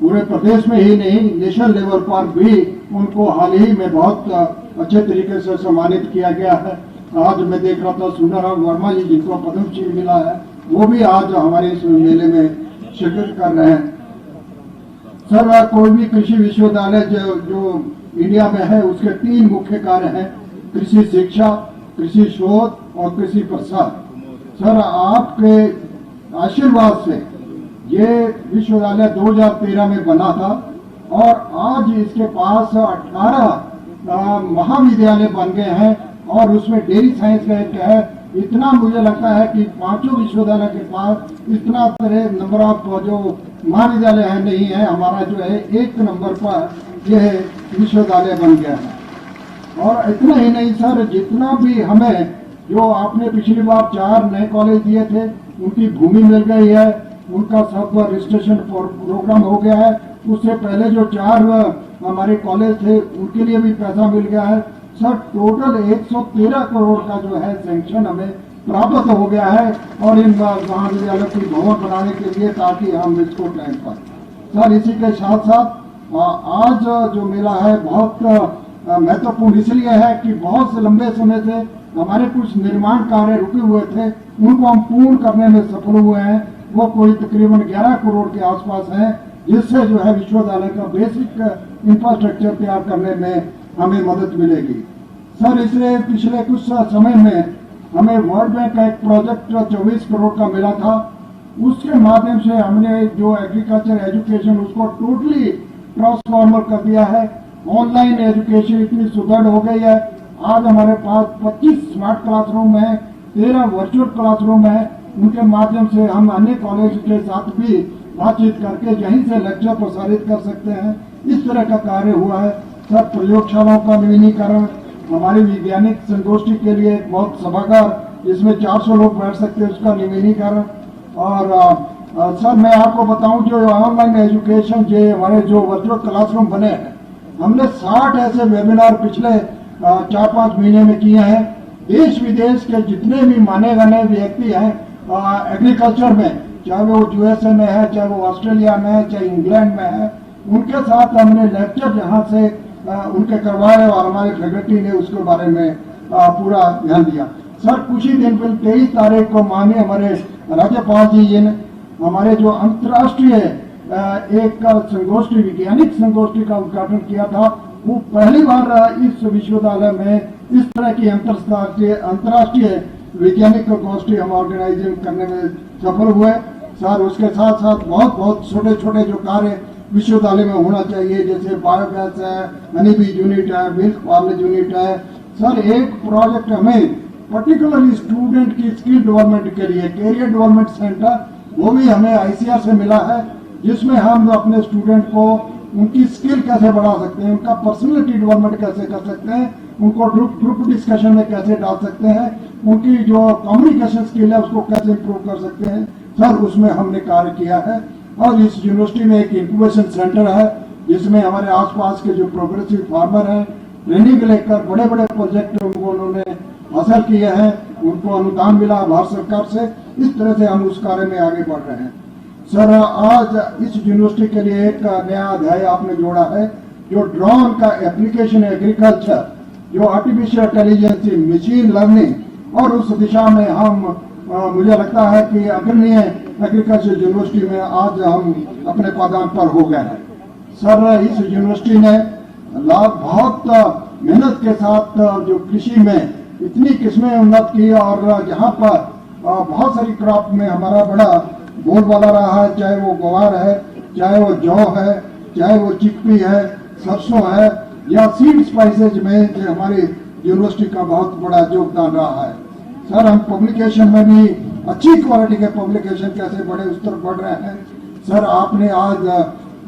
पूरे प्रदेश में ही नहीं नेशनल लेवल पर भी उनको हाल ही में बहुत अच्छे तरीके से सम्मानित किया गया है। आज मैं देख रहा था सुंदरराम वर्मा जी, जिनको पद्मश्री मिला है, वो भी आज हमारे इस मेले में शिरकत कर रहे हैं। सर, कोई भी कृषि विश्वविद्यालय जो इंडिया में है उसके 3 मुख्य कार्य हैं: कृषि शिक्षा, कृषि शोध और कृषि प्रसार। सर, आपके आशीर्वाद से ये विश्वविद्यालय 2013 में बना था और आज इसके पास 18 महाविद्यालय बन गए हैं और उसमें डेयरी साइंस का एक है। इतना मुझे लगता है कि 5 विश्वविद्यालय के पास इतना तरह नंबर ऑफ जो महाविद्यालय है नहीं है। हमारा जो है 1 नंबर पर यह विश्वविद्यालय बन गया है। और इतना ही नहीं सर, जितना भी हमें जो आपने पिछली बार 4 नए कॉलेज दिए थे उनकी भूमि मिल गई है, उनका सब रजिस्ट्रेशन प्रोग्राम हो गया है। उससे पहले जो 4 हमारे कॉलेज थे उनके लिए भी पैसा मिल गया है। सर टोटल 113 करोड़ का जो है सैंक्शन हमें प्राप्त हो गया है और इन महाविद्यालय की भवन बनाने के लिए, ताकि हम इसको टाइम पाए। सर इसी के साथ साथ आज जो मेला है बहुत महत्वपूर्ण इसलिए है कि बहुत से लंबे समय से हमारे कुछ निर्माण कार्य रुके हुए थे, उनको हम पूर्ण करने में सफल हुए हैं। वो कोई तकरीबन 11 करोड़ के आसपास है, जिससे जो है विश्वविद्यालय का बेसिक इंफ्रास्ट्रक्चर तैयार करने में हमें मदद मिलेगी। सर इसलिए पिछले कुछ समय में हमें वर्ल्ड बैंक का एक प्रोजेक्ट 24 करोड़ का मिला था। उसके माध्यम से हमने जो एग्रीकल्चर एजुकेशन उसको टोटली ट्रांसफॉर्मर कर दिया है। ऑनलाइन एजुकेशन इतनी सुदृढ़ हो गई है, आज हमारे पास 25 स्मार्ट क्लासरूम है, 13 वर्चुअल क्लासरूम है। उनके माध्यम से हम अन्य कॉलेज के साथ भी बातचीत करके यहीं से लेक्चर प्रसारित कर सकते हैं। इस तरह का कार्य हुआ है। सर प्रयोगशालाओं का नवीनीकरण, हमारी वैज्ञानिक संगोष्ठी के लिए एक बहुत सभागार जिसमें 400 लोग बैठ सकते हैं, उसका नवीनीकरण। और सर मैं आपको बताऊं, जो ऑनलाइन एजुकेशन जो हमारे जो वर्चुअल क्लासरूम बने हैं, हमने 60 ऐसे वेबिनार पिछले 4-5 महीने में किए हैं। देश विदेश के जितने भी माने गणे व्यक्ति हैं एग्रीकल्चर में, चाहे वो यूएसए में है, चाहे वो ऑस्ट्रेलिया में है, चाहे इंग्लैंड में है, उनके साथ हमने लेक्चर यहाँ से उनके करवाए और हमारे फैकल्टी ने उसके बारे में पूरा ध्यान दिया। सर कुछ ही दिन पहले 23 तारीख को माननीय हमारे राज्यपाल जी ने हमारे जो अंतर्राष्ट्रीय एक संगोष्ठी, वैज्ञानिक संगोष्ठी का उद्घाटन किया था। वो पहली बार इस विश्वविद्यालय में इस तरह की अंतर्राष्ट्रीय वैज्ञानिक गोष्ठी हम ऑर्गेनाइज करने में सफल हुए। सर उसके साथ साथ बहुत छोटे छोटे जो कार्य विश्वविद्यालय में होना चाहिए, जैसे बायोगैस है, हनी बी यूनिट है, मिल्क पार्लेज यूनिट है। सर एक प्रोजेक्ट हमें पर्टिकुलरली स्टूडेंट की स्किल डेवलपमेंट के लिए कैरियर डेवलपमेंट सेंटर, वो भी हमें आईसीआर से मिला है, जिसमें हम अपने स्टूडेंट को उनकी स्किल कैसे बढ़ा सकते हैं, उनका पर्सनैलिटी डेवलपमेंट कैसे कर सकते हैं, उनको ग्रुप डिस्कशन में कैसे डाल सकते हैं, उनकी जो कम्युनिकेशन स्किल है उसको कैसे इंप्रूव कर सकते हैं। सर उसमें हमने कार्य किया है। और इस यूनिवर्सिटी में एक इंक्यूबेशन सेंटर है, जिसमें हमारे आसपास के जो प्रोग्रेसिव फार्मर हैं, ट्रेनिंग लेकर बड़े बड़े प्रोजेक्ट उन्होंने हासिल किए हैं, उनको अनुदान मिला भारत सरकार से। इस तरह से हम उस कार्य में आगे बढ़ रहे हैं। सर आज इस यूनिवर्सिटी के लिए एक नया अध्याय आपने जोड़ा है, जो ड्रोन का एप्लीकेशन एग्रीकल्चर, जो आर्टिफिशियल इंटेलिजेंस, मशीन लर्निंग, और उस दिशा में हम मुझे लगता है कि अग्रणीय एग्रीकल्चर यूनिवर्सिटी में आज हम अपने पदान पर हो गए हैं। सर इस यूनिवर्सिटी ने बहुत मेहनत के साथ जो कृषि में इतनी किस्में उन्नत की, और जहाँ पर बहुत सारी क्रॉप में हमारा बड़ा बोलबाला रहा है, चाहे वो ग्वार है, चाहे वो जौ है, चाहे वो चिकपी है, सरसों है, या सीड स्पाइसेज में जो हमारी यूनिवर्सिटी का बहुत बड़ा योगदान रहा है। सर हम पब्लिकेशन में भी अच्छी क्वालिटी के पब्लिकेशन कैसे बढ़े उस तरफ बढ़ रहे हैं। सर आपने आज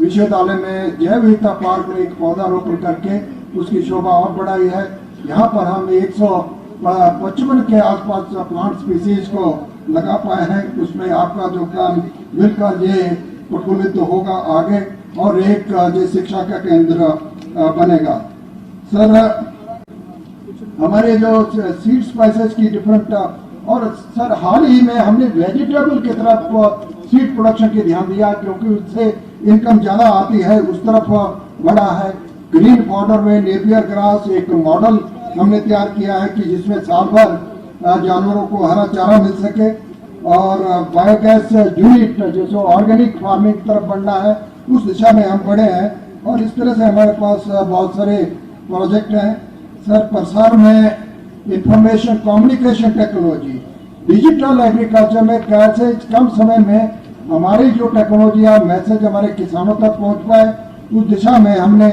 विश्वविद्यालय में जैव विविधता पार्क में एक पौधारोपण करके उसकी शोभा और बढ़ाई है। यहाँ पर हम 155 के आसपास प्लांट स्पीसीज को लगा पाए हैं। उसमें आपका जो काम मिलकर ये प्रफुल्लित तो होगा आगे, और एक जो शिक्षा का केंद्र बनेगा। सर हमारे जो सीड स्पाइसेस की डिफरेंट, और सर हाल ही में हमने वेजिटेबल की तरफ सीड प्रोडक्शन की ध्यान दिया, क्योंकि उससे इनकम ज्यादा आती है, उस तरफ बढ़ा है। ग्रीन बॉर्डर में नेपियर ग्रास एक मॉडल हमने तैयार किया है कि जिसमें साल भर जानवरों को हरा चारा मिल सके, और बायोगैस यूनिट जैसे ऑर्गेनिक फार्मिंग की तरफ बढ़ना है, उस दिशा में हम बढ़े हैं। और इस तरह से हमारे पास बहुत सारे प्रोजेक्ट हैं। सर प्रसार में information communication technology, digital agriculture में कैसे कम समय में हमारी जो टेक्नोलॉजी या मैसेज हमारे किसानों तक पहुंच पाए, उस दिशा में हमने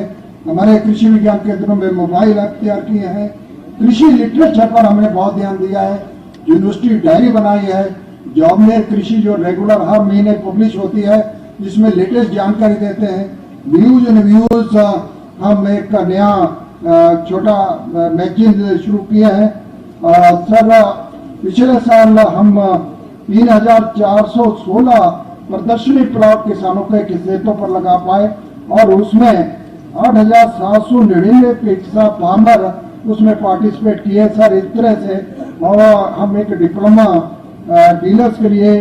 हमारे कृषि विज्ञान केंद्रों में मोबाइल ऐप तैयार किए हैं। कृषि लिटरेचर पर हमने बहुत ध्यान दिया है, यूनिवर्सिटी डायरी बनाई है, जॉबनेर कृषि जो रेगुलर हर महीने पब्लिश होती है, जिसमें लेटेस्ट जानकारी देते हैं। न्यूज एंड व्यूज हम एक नया छोटा मैगजीन शुरू किया है। सर पिछले साल हम 3416 प्रदर्शनी प्लॉट किसानों के खेतों पर लगा पाए और उसमें 8799 पिक्सा फार्मर उसमें पार्टिसिपेट किए सर। इस तरह से और हम एक डिप्लोमा डीलर्स के लिए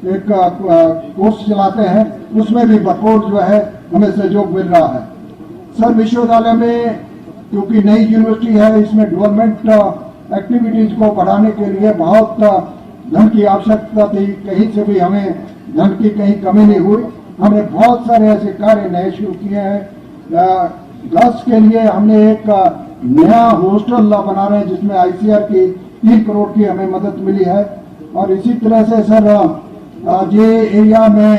एक कोर्स चलाते हैं, उसमें भी भरपूर जो है हमें सहयोग मिल रहा है। सर विश्वविद्यालय में क्योंकि नई यूनिवर्सिटी है, इसमें डेवलपमेंट एक्टिविटीज को बढ़ाने के लिए बहुत धन की आवश्यकता थी। कहीं से भी हमें धन की कहीं कमी नहीं हुई। हमने बहुत सारे ऐसे कार्य नए शुरू किए हैं। गर्ल्स के लिए हमने एक नया हॉस्टल बना रहे हैं जिसमें ICR की 3 करोड़ की हमें मदद मिली है। और इसी तरह से सर ये एरिया में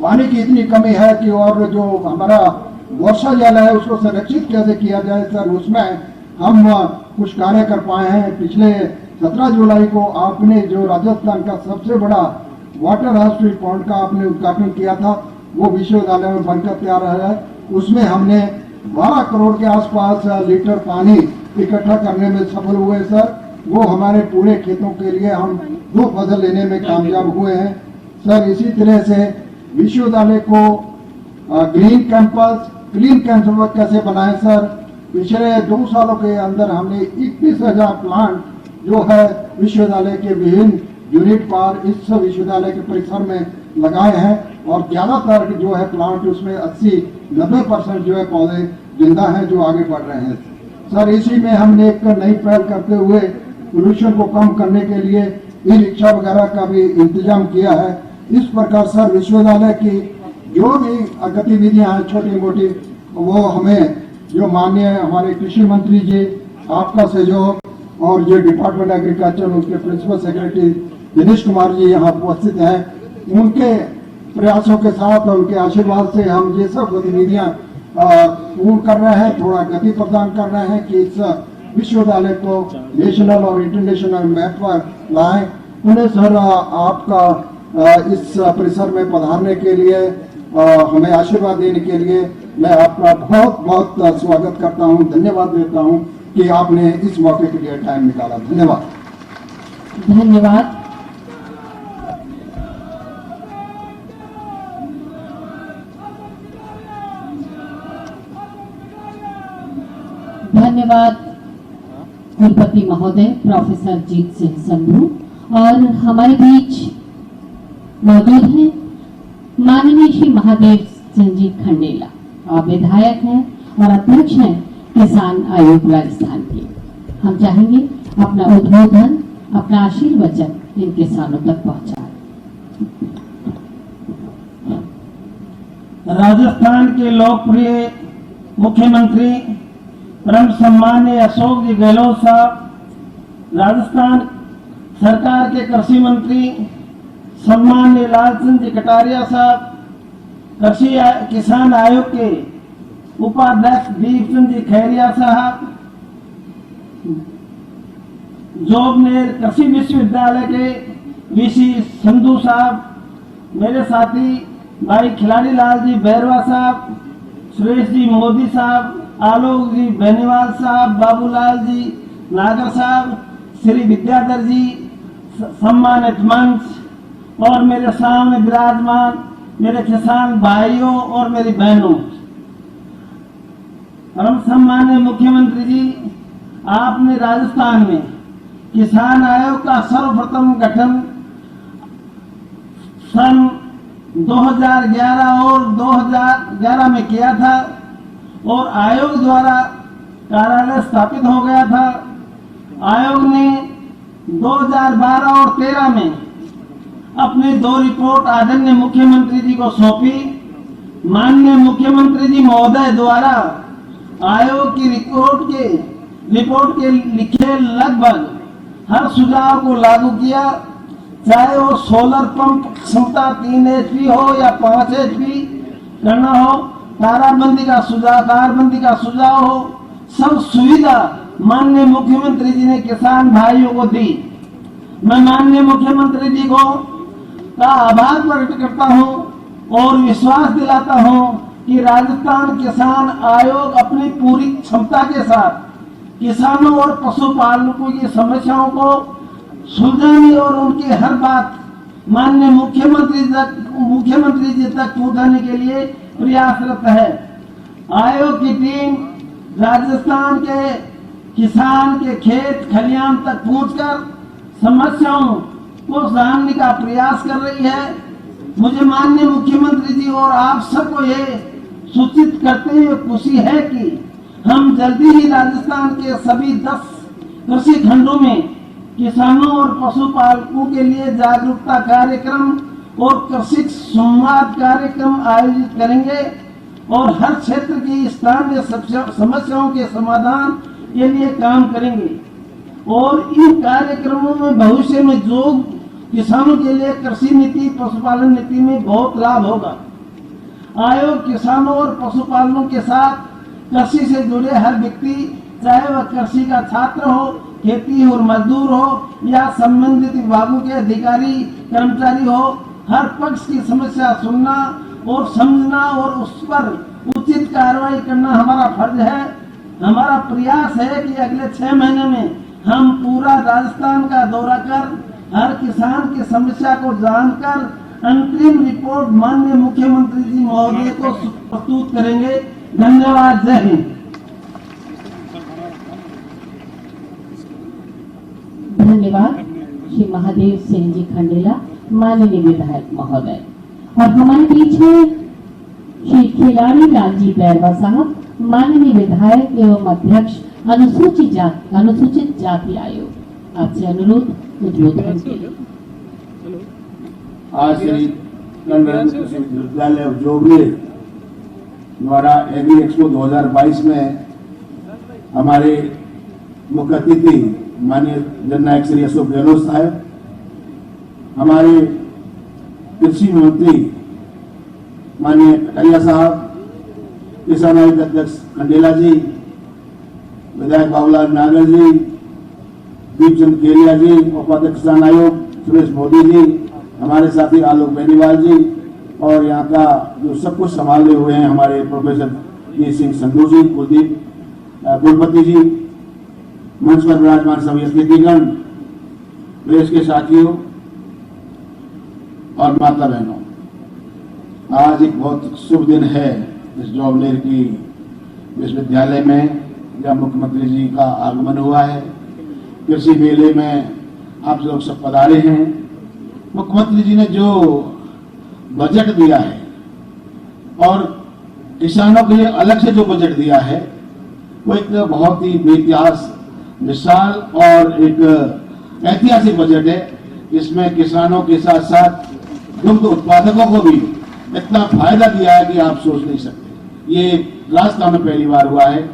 पानी की इतनी कमी है कि और जो हमारा वर्षा जल है उसको संरक्षित कैसे किया जाए सर, उसमें हम कुछ कार्य कर पाए हैं। पिछले 17 जुलाई को आपने जो राजस्थान का सबसे बड़ा वाटर हाउस पॉइंट का आपने उद्घाटन किया था, वो विश्वविद्यालय में बनकर तैयार है। उसमें हमने 12 करोड़ के आसपास लीटर पानी इकट्ठा करने में सफल हुए सर। वो हमारे पूरे खेतों के लिए हम 2 फसल लेने में कामयाब हुए हैं सर। इसी तरह से विश्वविद्यालय को ग्रीन कैंपस क्लीन कैंपस कैसे बनाए सर। पिछले 2 सालों के अंदर हमने 21,000 प्लांट जो है विश्वविद्यालय के विभिन्न यूनिट पर इस विश्वविद्यालय के परिसर में लगाए हैं और ज्यादातर जो है प्लांट उसमें 80-90% जो है पौधे जिंदा हैं जो आगे बढ़ रहे हैं सर। इसी में हमने एक नई पहल करते हुए पोल्यूशन को कम करने के लिए ई रिक्शा वगैरह का भी इंतजाम किया है। इस प्रकार सर विश्वविद्यालय की जो भी गतिविधियां हैं छोटी मोटी, वो हमें जो माननीय हमारे कृषि मंत्री जी, आपका सहयोग और जो डिपार्टमेंट एग्रीकल्चर उसके प्रिंसिपल सेक्रेटरी दिनेश कुमार जी यहाँ उपस्थित हैं, उनके प्रयासों के साथ और उनके आशीर्वाद से हम ये सब गतिविधियां पूर्ण कर रहे हैं, थोड़ा गति प्रदान कर रहे हैं कि इस विश्वविद्यालय को नेशनल और इंटरनेशनल मैप पर लाएं। उन्हें सर आपका इस परिसर में पधारने के लिए हमें आशीर्वाद देने के लिए मैं आपका बहुत बहुत स्वागत करता हूं, धन्यवाद देता हूं कि आपने इस मौके के लिए टाइम निकाला। धन्यवाद।
धन्यवाद। धन्यवाद कुलपति महोदय प्रोफेसर जीत सिंह संधू। और हमारे बीच मौजूद हैं माननीय श्री महादेव सिंह जी खंडेला और विधायक हैं और अध्यक्ष हैं किसान आयोग राजस्थान के। हम चाहेंगे अपना उद्बोधन, अपना आशीर्वचन इन किसानों तक पहुंचाएं।
राजस्थान के लोकप्रिय मुख्यमंत्री परम सम्माननीय अशोक जी गहलोत साहब, राजस्थान सरकार के कृषि मंत्री सम्माननीय लालचंद जी कटारिया साहब, कृषि किसान आयोग के उपाध्यक्ष दीपचंद जी खैरिया साहब, जोबनेर कृषि विश्वविद्यालय के वीसी संधू साहब, मेरे साथी भाई खिलाड़ी लाल जी बैरवा साहब, सुरेश जी मोदी साहब, आलोक जी बेनीवाल साहब, बाबूलाल जी नागर साहब, श्री विद्याधर जी, सम्मानित मंच और मेरे सामने विराजमान मेरे किसान भाइयों और मेरी बहनों, परम सम्माननीय मुख्यमंत्री जी, आपने राजस्थान में किसान आयोग का सर्वप्रथम गठन सन 2011 और 2011 में किया था और आयोग द्वारा कार्यालय स्थापित हो गया था। आयोग ने 2012 और 13 में अपनी 2 रिपोर्ट आदरणीय मुख्यमंत्री जी को सौंपी। माननीय मुख्यमंत्री जी महोदय द्वारा आयोग की रिपोर्ट के लिखे लगभग हर सुझाव को लागू किया, चाहे वो सोलर पंप क्षमता 3 HP हो या 5 HP करना हो, ताराबंदी का सुझाव हो, सब सुविधा माननीय मुख्यमंत्री जी ने किसान भाइयों को दी। मैं माननीय मुख्यमंत्री जी को का आभार प्रकट करता हूं और विश्वास दिलाता हूं कि राजस्थान किसान आयोग अपनी पूरी क्षमता के साथ किसानों और पशुपालकों की समस्याओं को सुलझाने और उनकी हर बात माननीय मुख्यमंत्री जी तक पहुंचाने के लिए प्रयासरत है। आयोग की टीम राजस्थान के किसान के खेत खलियान तक पहुंचकर समस्याओं को जानने का प्रयास कर रही है। मुझे माननीय मुख्यमंत्री जी और आप सबको ये सूचित करते हुए खुशी है कि हम जल्दी ही राजस्थान के सभी 10 कृषि खंडों में किसानों और पशुपालकों के लिए जागरूकता कार्यक्रम और कृषि संवाद कार्यक्रम आयोजित करेंगे और हर क्षेत्र की स्थानीय समस्याओं के समाधान के लिए काम करेंगे और इन कार्यक्रमों में भविष्य में जो किसानों के लिए कृषि नीति पशुपालन नीति में बहुत लाभ होगा। आयोग किसानों और पशुपालकों के साथ कृषि से जुड़े हर व्यक्ति, चाहे वह कृषि का छात्र हो, खेती और मजदूर हो या संबंधित विभागों के अधिकारी कर्मचारी हो, हर पक्ष की समस्या सुनना और समझना और उस पर उचित कार्रवाई करना हमारा फर्ज है। हमारा प्रयास है कि अगले 6 महीने में हम पूरा राजस्थान का दौरा कर हर किसान की समस्या को जानकर अंतरिम रिपोर्ट माननीय मुख्यमंत्री जी महोदय को प्रस्तुत करेंगे। धन्यवाद। जय हिंद।
धन्यवाद श्री महादेव सिंह जी खंडेला, माननीय विधायक महोदय। और हमारे बीच में श्री खिलाड़ी लालजी बैरवा साहब, माननीय विधायक एवं अध्यक्ष अनुसूचित जाति आयोग। आपसे अनुरोध उद्बोधन के लिए।
आज श्री नरेंद्र कृषि विश्वविद्यालय जोबनेर द्वारा एग्री एक्सपो 2022 में हमारे मुख्य अतिथि माननीय जननायक श्री अशोक गहलोत साहब, हमारे कृषि मंत्री माननीय कटारिया साहब, किसान आयोग अध्यक्ष खंडेला जी, विधायक बाबूलाल नागर जी, दीपचंद केरिया जी, उपाध्यक्ष किसान आयोग सुरेश मोदी जी, हमारे साथी आलोक बेनीवाल जी और यहाँ का जो सब कुछ संभाले हुए हैं हमारे प्रोफेसर जी सिंह संधू जी, कुलदीप गुरपति जी, मंच पर विराजमान सभी अतिथिगण, प्रेस के साथियों और माता बहनों, आज एक बहुत शुभ दिन है इस जोबनेर की विश्वविद्यालय में जहाँ मुख्यमंत्री जी का आगमन हुआ है। कृषि मेले में आप लोग सब पधारे हैं। मुख्यमंत्री जी ने जो बजट दिया है और किसानों के लिए अलग से जो बजट दिया है वो एक बहुत ही बेइतिहास विशाल और एक ऐतिहासिक बजट है। इसमें किसानों के साथ साथ दुग्ध उत्पादकों को भी इतना फायदा दिया है कि आप सोच नहीं सकते। ये राजस्थान में पहली बार हुआ है।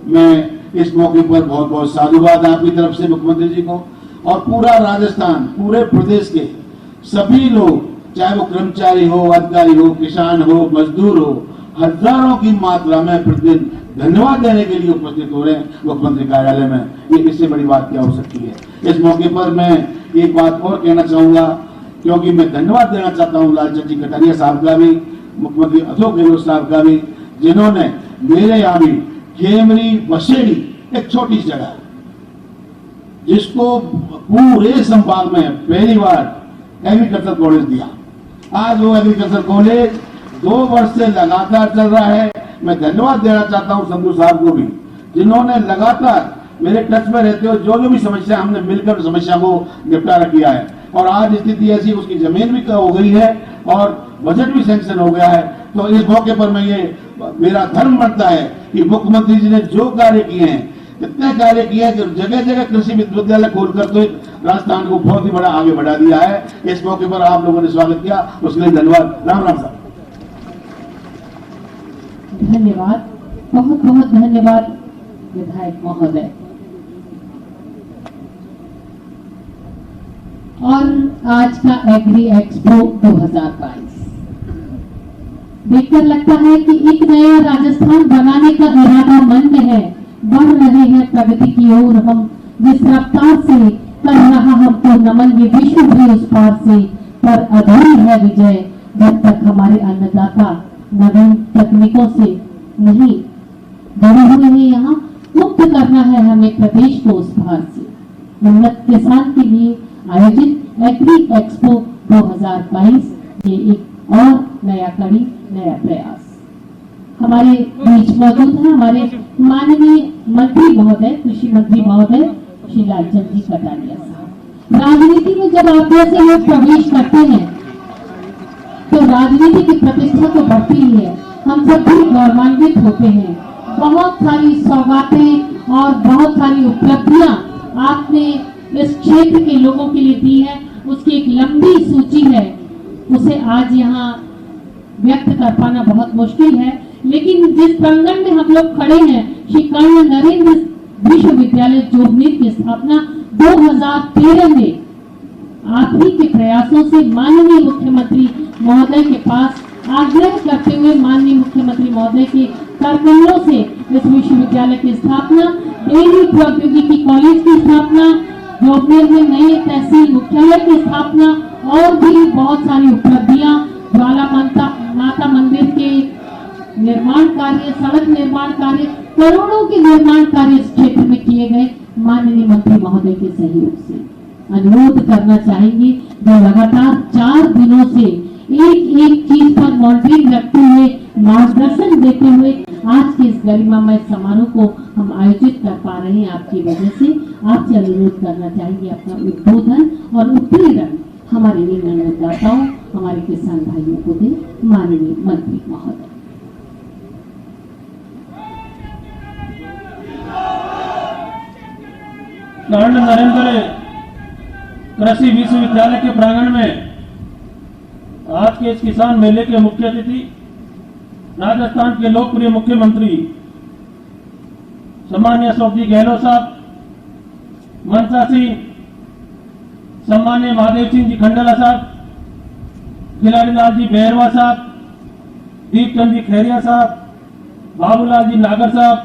मैं इस मौके पर बहुत बहुत साधुवाद आपकी तरफ से मुख्यमंत्री जी को और पूरा राजस्थान, पूरे प्रदेश के सभी लोग, चाहे वो कर्मचारी हो, अधिकारी हो, किसान हो, मजदूर हो, हजारों की मात्रा में प्रतिदिन धन्यवाद देने के लिए उपस्थित हो रहे हैं मुख्यमंत्री कार्यालय में। ये इससे बड़ी बात क्या हो सकती है। इस मौके पर मैं एक बात और कहना चाहूंगा, क्योंकि मैं धन्यवाद देना चाहता हूं लालचंद जी कटारिया साहब का भी, मुख्यमंत्री अशोक गहलोत साहब का भी, जिन्होंने मेरे यहाँ भी खेमरी बसेड़ी एक छोटी सी जगह जिसको पूरे संभाग में पहली बार एग्रीकल्चर कॉलेज दिया। आज वो एग्रीकल्चर कॉलेज 2 वर्ष से लगातार चल रहा है। मैं धन्यवाद देना चाहता हूं संधू साहब को भी, जिन्होंने लगातार मेरे टच में रहते हो जो भी समस्या हमने मिलकर समस्या को निपटारा किया है। और आज स्थिति ऐसी, उसकी जमीन भी हो गई है और बजट भी सैंक्शन हो गया है। तो इस मौके पर मैं ये मेरा धर्म बनता है कि मुख्यमंत्री जी ने जो कार्य किए हैं, इतने कार्य किए हैं कि जगह जगह कृषि विश्वविद्यालय खोलकर तो राजस्थान को बहुत ही बड़ा आगे बढ़ा दिया है। इस मौके पर आप लोगों ने स्वागत किया, उसके लिए धन्यवाद। राम राम साहब।
धन्यवाद, बहुत बहुत धन्यवाद विधायक महोदय। और आज का एग्री एक्सपो 2022 देखकर लगता है कि एक नया राजस्थान बनाने का इरादा मन में है। बढ़ रहे हैं प्रगति की ओर हम, जिस रफ्तार से कर रहा हमको नमन, ये विश्व भी उस पार से, पर अधूरी है विजय जब तक हमारे अन्नदाता नवीन तकनीकों से नहीं बने हुए हैं। यहाँ मुक्त करना है हमें प्रदेश को उस भार से। उन्नत किसान के लिए आयोजित एग्री एक्सपो 2022 ये एक और नया कड़ी, नया प्रयास। हमारे बीच मौजूद है हमारे माननीय मंत्री महोदय, कृषि मंत्री महोदय श्री लालचंद जी कटारिया साहब। राजनीति में जब आप जैसे लोग प्रवेश करते हैं तो राजनीति की प्रतिष्ठा तो बढ़ती ही है, हम सब भी गौरवान्वित होते हैं। बहुत सारी सौगातें और बहुत सारी उपलब्धियां आपने इस क्षेत्र के लोगों के लिए दी है, उसकी एक लंबी सूची है, उसे आज यहाँ व्यक्त कर पाना बहुत मुश्किल है। लेकिन जिस प्रांगण में हम लोग खड़े हैं, श्री कर्ण नरेंद्र विश्वविद्यालय जोबनेर की स्थापना 2013 में आप ही के प्रयासों से माननीय मुख्यमंत्री महोदय के पास आग्रह करते हुए माननीय मुख्यमंत्री महोदय के करकमलों से इस विश्वविद्यालय की स्थापना, डेयरी प्रौद्योगिकी कॉलेज की स्थापना, जोबनेर में नए तहसील मुख्यालय की स्थापना और भी बहुत सारी उपलब्धियां, ज्वाला माता मंदिर के निर्माण कार्य, सड़क निर्माण कार्य, करोड़ों के निर्माण कार्य इस क्षेत्र में किए गए माननीय मंत्री महोदय के सहयोग से। अनुरोध करना चाहेंगे जो लगातार 4 दिनों से एक एक चीज पर मॉनिटरिंग रखते हुए, मार्गदर्शन देते हुए आज के इस गरिमामय समारोह को हम आयोजित कर पा रहे हैं आपकी वजह से। आपसे अनुरोध करना चाहेंगे अपना उद्बोधन और उत्प्रेरण हमारे निर्णयदाताओं, हमारे किसान भाइयों को दे माननीय मंत्री महोदय।
कर्ण नरेंद्र कृषि विश्वविद्यालय के प्रांगण में आज के इस किसान मेले के मुख्य अतिथि राजस्थान के लोकप्रिय मुख्यमंत्री सम्मानीय अशोक जी गहलोत साहब, मनसा सिंह, सम्मानीय महादेव सिंह जी खंडाला साहब, खिलाड़ीलाल जी बेहरवा साहब, दीपचंद जी खैरिया साहब, बाबूलाल जी नागर साहब,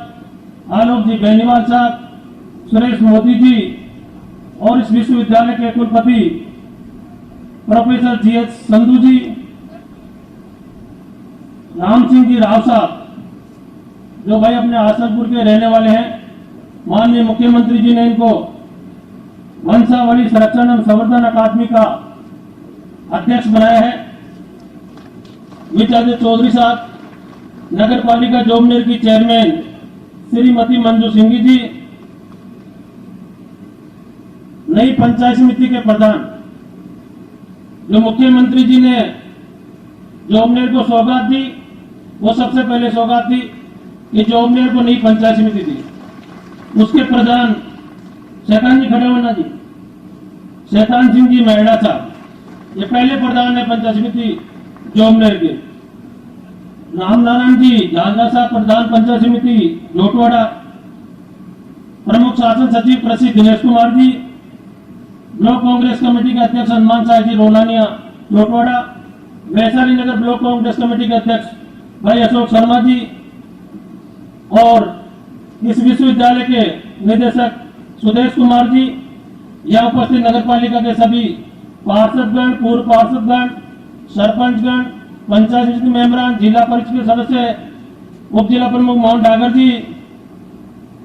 आलोक जी बेनीवाल साहब, सुरेश मोदी जी और इस विश्वविद्यालय के कुलपति प्रोफेसर GH संधू जी, राम सिंह जी राव साहब जो भाई अपने आसनपुर के रहने वाले हैं। माननीय मुख्यमंत्री जी ने इनको वंशावली संरक्षण एवं संवर्धन अकादमी का अध्यक्ष बनाया है। विचार्य चौधरी साहब, नगर पालिका जोबनेर की चेयरमैन श्रीमती मंजू सिंह जी, नई पंचायत समिति के प्रधान जो मुख्यमंत्री जी ने जोबनेर को सौगात दी, वो सबसे पहले सौगात थी कि जोबनेर को नई पंचायत समिति दी। उसके प्रधान शैतान जी खड़े होना जी, शैतान सिंह जी मेहड़ा साहब, ये पहले प्रधान है पंचायत समिति जोबनेर के। राम नारायण जी झाझरा साहब, प्रधान पंचायत समिति लोटवाड़ा। प्रमुख शासन सचिव कृषि दिनेश कुमार जी, ब्लॉक कांग्रेस कमेटी के अध्यक्ष हनुमान साह जी रोलानिया लोटवाड़ा। वैशाली नगर ब्लॉक कांग्रेस कमेटी के अध्यक्ष भाई अशोक शर्मा जी और इस विश्वविद्यालय के निदेशक सुदेश कुमार जी, यहाँ उपस्थित नगर पालिका के सभी पार्षदगण, पूर्व पार्षदगण, सरपंचगण, पंचायत समिति मेंबरान, जिला परिषद के सदस्य, उप जिला प्रमुख मोहन डागर जी,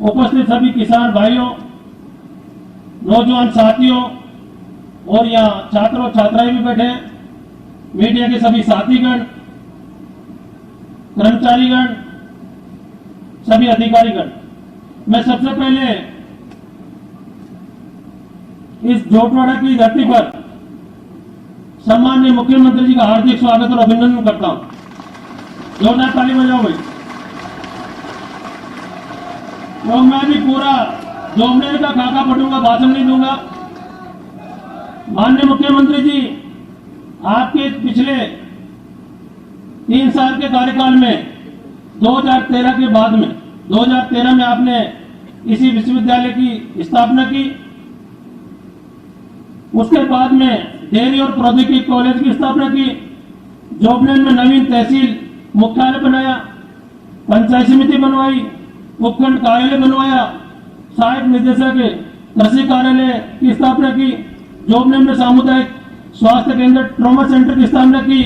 उपस्थित सभी किसान भाइयों, नौजवान साथियों और यहाँ छात्रों छात्राएं भी बैठे हैं, मीडिया के सभी साथीगण, कर्मचारीगण, सभी अधिकारीगण। मैं सबसे पहले इस जोटवाड़ा की धरती पर सम्माननीय मुख्यमंत्री जी का हार्दिक स्वागत और अभिनंदन करता हूं। जोरदार ताली बजाओ भाई। तो मैं भी पूरा जोबनेर का खाका पढ़ूंगा, भाषण नहीं दूंगा। माननीय मुख्यमंत्री जी, आपके पिछले 3 साल के कार्यकाल में 2013 के बाद में 2013 में आपने इसी विश्वविद्यालय की स्थापना की। उसके बाद में डेयरी और प्रौद्योगिकी कॉलेज की स्थापना की। जोबनेर में नवीन तहसील मुख्यालय बनाया, पंचायत समिति बनवाई, उपखंड कार्यालय बनवाया, सहायक निदेशक कृषि कार्यालय की स्थापना की। जोबनेर में सामुदायिक स्वास्थ्य केंद्र ट्रॉमा सेंटर की स्थापना की।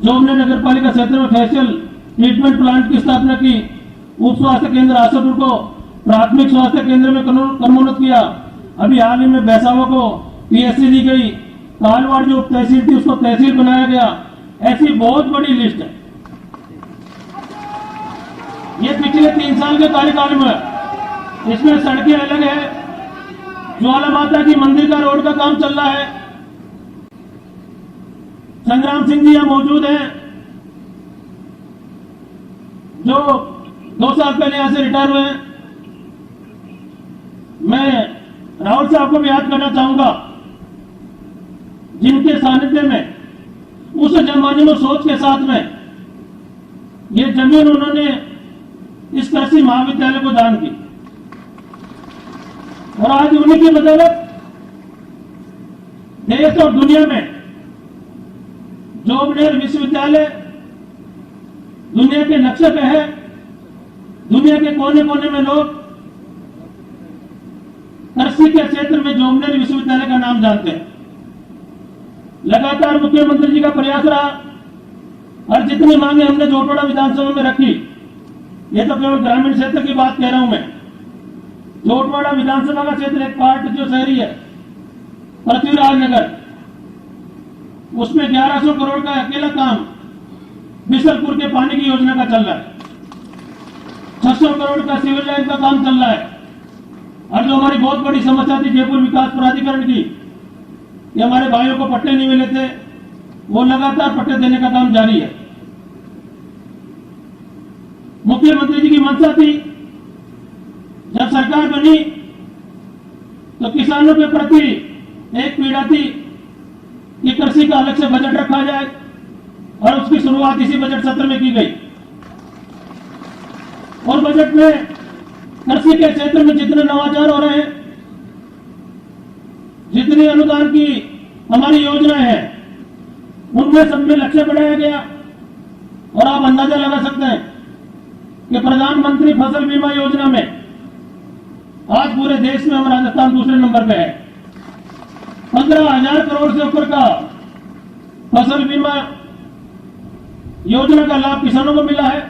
जोबनेर नगर पालिका क्षेत्र में फेशियल ट्रीटमेंट प्लांट की स्थापना की। उप स्वास्थ्य केंद्र आशापुर को प्राथमिक स्वास्थ्य केंद्र में क्रमोन्नत किया। अभी हाल ही में बैसावा को पीएससी दी गई। कालवाड़ जो उप तहसील थी उसको तहसील बनाया गया। ऐसी बहुत बड़ी लिस्ट है। ये पिछले 3 साल के कार्यकाल में है। इसमें सड़कें अलग है, ज्वाला माता की मंदिर का रोड का काम चल रहा है। संग्राम सिंह जी यहां मौजूद हैं, जो 2 साल पहले यहां से रिटायर हुए हैं। मैं राहुल साहब को भी याद करना चाहूंगा, जिनके सानिध्य में उस जमाने में सोच के साथ में ये जमीन उन्होंने इस कृषि महाविद्यालय को दान की और आज उन्हीं की बदौलत देश और दुनिया में जोबनेर विश्वविद्यालय दुनिया के नक्शे पे है। दुनिया के कोने कोने में लोग कृषि के क्षेत्र में जोबनेर विश्वविद्यालय का नाम जानते हैं। लगातार मुख्यमंत्री जी का प्रयास रहा और जितनी मांगे हमने जोटवाड़ा विधानसभा में रखी, ये तो केवल ग्रामीण क्षेत्र की बात कह रहा हूं मैं। जोटवाड़ा विधानसभा का क्षेत्र एक पार्ट जो शहरी है पृथ्वीराज नगर, उसमें 1100 करोड़ का अकेला काम बिशलपुर के पानी की योजना का चल रहा है। 600 करोड़ का सिविल लाइन का काम चल रहा है। और जो हमारी बहुत बड़ी समस्या थी जयपुर विकास प्राधिकरण की, ये हमारे भाइयों को पट्टे नहीं मिले थे, वो लगातार पट्टे देने का काम जारी है। मुख्यमंत्री जी की मंशा थी, जब सरकार बनी तो किसानों के प्रति एक पीड़ा थी कि कृषि का अलग से बजट रखा जाए और उसकी शुरुआत इसी बजट सत्र में की गई। और बजट में कृषि के क्षेत्र में जितने नवाचार हो रहे हैं, जितनी अनुदान की हमारी योजनाएं हैं, उनमें सब में लक्ष्य बढ़ाया गया। और आप अंदाजा लगा सकते हैं कि प्रधानमंत्री फसल बीमा योजना में आज पूरे देश में हम राजस्थान दूसरे नंबर पे है। 15,000 करोड़ से ऊपर का फसल बीमा योजना का लाभ किसानों को मिला है।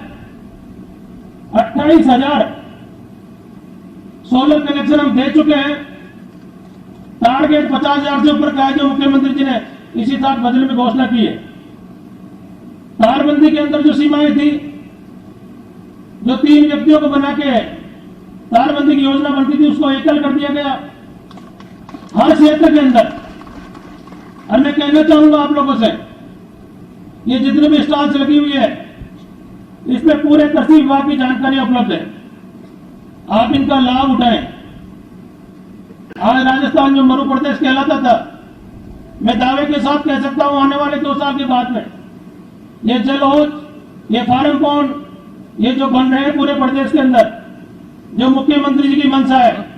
28,000 सोलर कनेक्शन हम दे चुके हैं। टारगेट 50,000 से ऊपर का है जो मुख्यमंत्री जी ने इसी साल बजट में घोषणा की है। तारबंदी के अंदर जो सीमाएं थी, जो 3 व्यक्तियों को बना के तारबंदी की योजना बनती थी, उसको एकल कर दिया गया हर क्षेत्र के अंदर। और मैं कहना चाहूंगा आप लोगों से, ये जितने भी स्टॉल्स लगी हुई है, इसमें पूरे कृषि विभाग की जानकारी उपलब्ध है। आप इनका लाभ उठाएं। आज राजस्थान जो मरु प्रदेश कहलाता था, मैं दावे के साथ कह सकता हूं आने वाले 2 साल के बाद में ये जलहौज, ये फार्म पॉन्ड, ये जो बन रहे हैं पूरे प्रदेश के अंदर, जो मुख्यमंत्री जी की मंशा है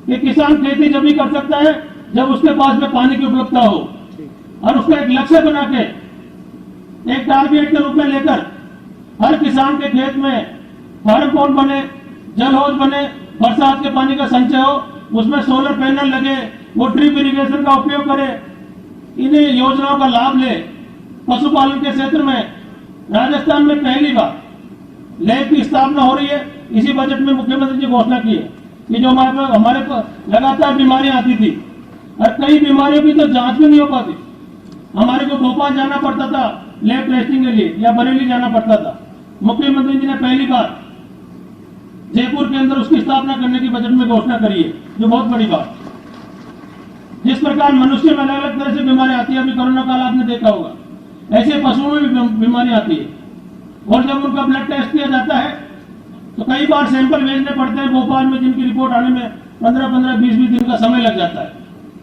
कि किसान खेती जब भी कर सकता है जब उसके पास में पानी की उपलब्धता हो, और उसका एक लक्ष्य बना के एक टारगेट के रूप में लेकर हर किसान के खेत में फार्म पॉन्ड बने, जलहौज बने, बरसात के पानी का संचय हो, उसमें सोलर पैनल लगे, वो ड्रिप इरिगेशन का उपयोग करे, इन्हीं योजनाओं का लाभ ले। पशुपालन के क्षेत्र में राजस्थान में पहली बार लैब की स्थापना हो रही है। इसी बजट में मुख्यमंत्री जी घोषणा की है कि जो हमारे लगातार बीमारियां आती थी और कई बीमारियों की तो जांच भी नहीं हो पाती। हमारे को भोपाल जाना पड़ता था लैब टेस्टिंग के लिए या बरेली जाना पड़ता था। मुख्यमंत्री जी ने पहली बार जयपुर के अंदर उसकी स्थापना करने की बजट में घोषणा करी है, जो बहुत बड़ी बात। जिस प्रकार मनुष्य में अलग अलग तरह से बीमारियां आती है, अभी कोरोना काल आपने देखा होगा, ऐसे पशुओं में भी बीमारियां आती है। और जब उनका ब्लड टेस्ट किया जाता है तो कई बार सैंपल भेजने पड़ते हैं भोपाल में, जिनकी रिपोर्ट आने में 15-15, 20-20 दिन का समय लग जाता है,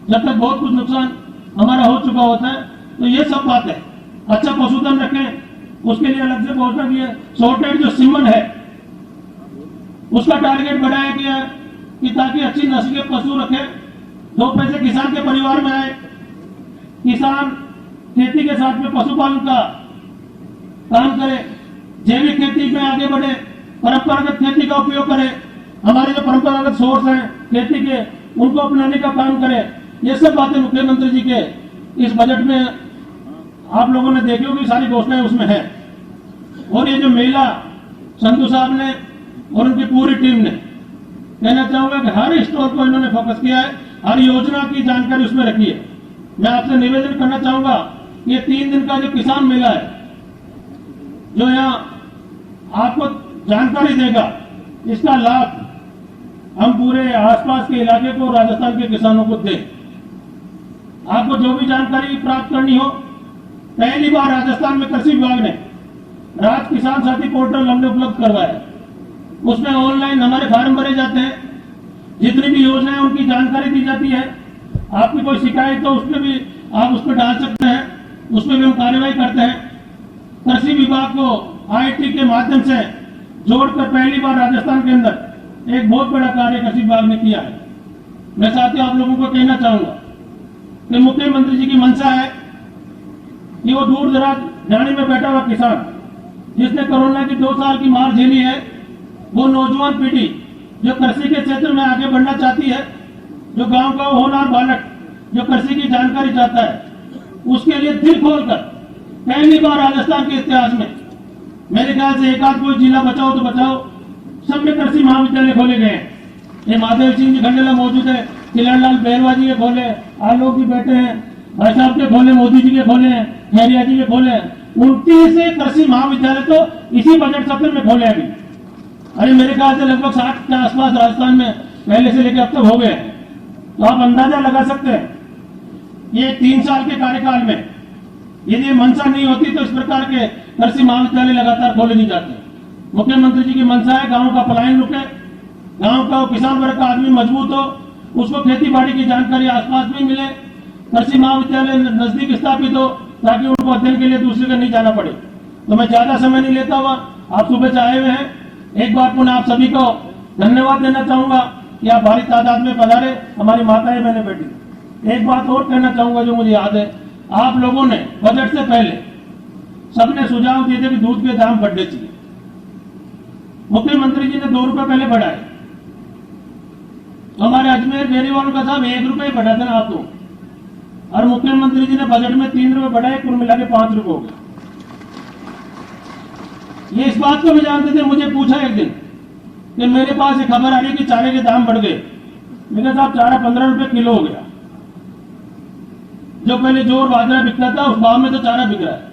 जब तक बहुत कुछ नुकसान हमारा हो चुका होता है। तो ये सब बात है। अच्छा पशुधन रखें, उसके लिए अलग से घोषणा की है। सॉर्टेड जो सीमन है उसका टारगेट बढ़ाया गया है कि ताकि अच्छी नस्ल के पशु रखें, 2 पैसे किसान के परिवार में आए, किसान खेती के साथ में पशुपालन का काम करे, जैविक खेती में आगे बढ़े, परंपरागत खेती का उपयोग करे, हमारे जो परंपरागत सोर्स हैं खेती के उनको अपनाने का काम करे। ये सब बातें मुख्यमंत्री जी के इस बजट में आप लोगों ने देखी होगी, सारी घोषणाएं उसमें है। और ये जो मेला संधू साहब ने और उनकी पूरी टीम ने, कहना चाहूंगा कि हर स्टोर को इन्होंने फोकस किया है, हर योजना की जानकारी उसमें रखी है। मैं आपसे निवेदन करना चाहूंगा, ये 3 दिन का जो किसान मेला है, जो यहाँ आपको जानकारी देगा, इसका लाभ हम पूरे आसपास के इलाके को, राजस्थान के किसानों को दें। आपको जो भी जानकारी प्राप्त करनी हो, पहली बार राजस्थान में कृषि विभाग ने राज किसान साथी पोर्टल हमने उपलब्ध करवाया। उसमें ऑनलाइन हमारे फार्म भरे जाते हैं, जितनी भी योजनाएं उनकी जानकारी दी जाती है। आपकी कोई शिकायत हो, उसमें भी आप उस पर डाल सकते हैं, उसमें भी हम कार्रवाई करते हैं। कृषि विभाग को आईटी के माध्यम से जोड़कर पहली बार राजस्थान के अंदर एक बहुत बड़ा कार्य कृषि विभाग ने किया है। मैं साथियों आप लोगों को कहना चाहूंगा कि मुख्यमंत्री जी की मंशा है कि वो दूर दराज जाने में बैठा हुआ किसान, जिसने कोरोना की 2 साल की मार झेली है, वो नौजवान पीढ़ी जो कृषि के क्षेत्र में आगे बढ़ना चाहती है, जो गांव का होनहार बालक जो कृषि की जानकारी चाहता है, उसके लिए दिल खोलकर पहली बार राजस्थान के इतिहास में मेरे ख्याल से एक आध कोई जिला बचाओ तो बचाओ, सब में कृषि महाविद्यालय खोले गए हैं। ये माधव सिंह जी खंडेला मौजूद है, किलनलाल बेरवा जी के खोले, आलोक जी बैठे हैं, भाई साहब के खोले, मोदी जी के खोले हैं, खैरिया जी के खोले हैं। 29 कृषि महाविद्यालय तो इसी बजट सत्र में खोले अभी। अरे मेरे ख्याल से लगभग 60 के आसपास राजस्थान में पहले से लेकर अब तक हो गए हैं। तो आप अंदाजा लगा सकते हैं, ये 3 साल के कार्यकाल में यदि मंशा नहीं होती तो इस प्रकार के कृषि महाविद्यालय लगातार खोले नहीं जाते। मुख्यमंत्री जी की मंशा है गांव का पलायन रुके, गांव का किसान वर्ग का आदमी मजबूत हो, उसको खेती बाड़ी की जानकारी आसपास में मिले, कृषि महाविद्यालय नजदीक स्थापित हो, ताकि उनको अध्ययन के लिए दूसरे का नहीं जाना पड़े। तो मैं ज्यादा समय नहीं लेता हुआ, आप सुबह से आए हुए हैं, एक बार पुनः आप सभी को धन्यवाद देना चाहूंगा कि आप भारी तादाद में पधारे, हमारी माताएं बहनें बेटी। एक बात और कहना चाहूंगा जो मुझे याद है, आप लोगों ने बजट से पहले सबने सुझाव दिए थे कि दूध के दाम बढ़ने चाहिए। मुख्यमंत्री जी ने 2 रुपए पहले बढ़ाए, तो हमारे अजमेर डेयरी वालों का साहब 1 रुपए बढ़ा था ना आप लोग, और मुख्यमंत्री जी ने बजट में 3 रुपए बढ़ाए, कुल मिला के 5 रुपए हो गए। ये इस बात को भी जानते थे, मुझे पूछा एक दिन कि मेरे पास एक खबर आ रही कि चारे के दाम बढ़ गए। मैंने कहा साहब चारा 15 रुपए किलो हो गया, जो पहले जोर बाजरा बिकता था उस भाव में तो चारा बिक रहा है।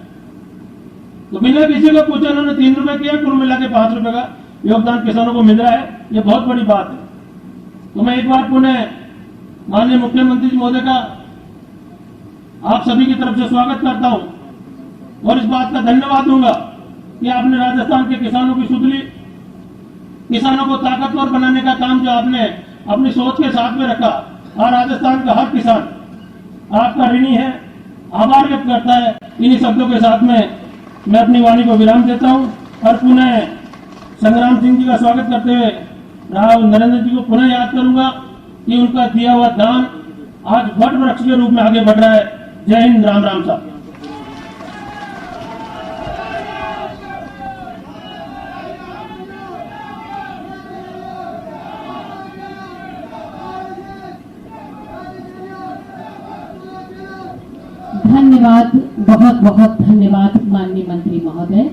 तो बिना किसी को पूछे उन्होंने 3 रुपए किया, कुल मिला के 5 रुपए का योगदान किसानों को मिल रहा है। ये बहुत बड़ी बात है। तो मैं एक बार पुनः माननीय मुख्यमंत्री जी महोदय का आप सभी की तरफ से स्वागत करता हूं और इस बात का धन्यवाद दूंगा कि आपने राजस्थान के किसानों की सुध ली, किसानों को ताकतवर बनाने का काम जो आपने अपनी सोच के साथ में रखा, और राजस्थान का हर किसान आपका ऋणी है, आभार व्यक्त करता है। इन्हीं शब्दों के साथ में मैं अपनी वाणी को विराम देता हूं और पुनः संग्राम सिंह जी का स्वागत करते हुए राव नरेंद्र जी को पुनः याद करूंगा कि उनका दिया हुआ दान आज वट वृक्ष के रूप में आगे बढ़ रहा है। जय हिंद, राम राम साहब।
धन्यवाद, बहुत बहुत धन्यवाद माननीय मंत्री महोदय।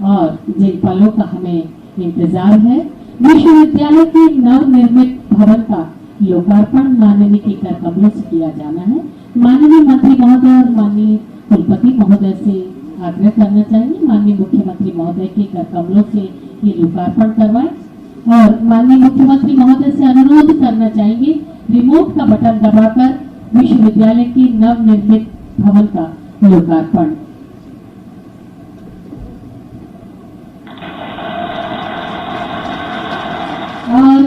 और जिन पलों का हमें इंतजार है, विश्वविद्यालय के नवनिर्मित भवन का लोकार्पण माननीय के कर कमलों से किया जाना है। माननीय मंत्री महोदय और माननीय कुलपति महोदय से आग्रह करना चाहिए, माननीय मुख्यमंत्री महोदय के कर कमलों से ये लोकार्पण करवाएं और माननीय मुख्यमंत्री महोदय से अनुरोध करना चाहिए रिमोट का बटन दबाकर विश्वविद्यालय के नवनिर्मित भवन का लोकार्पण। और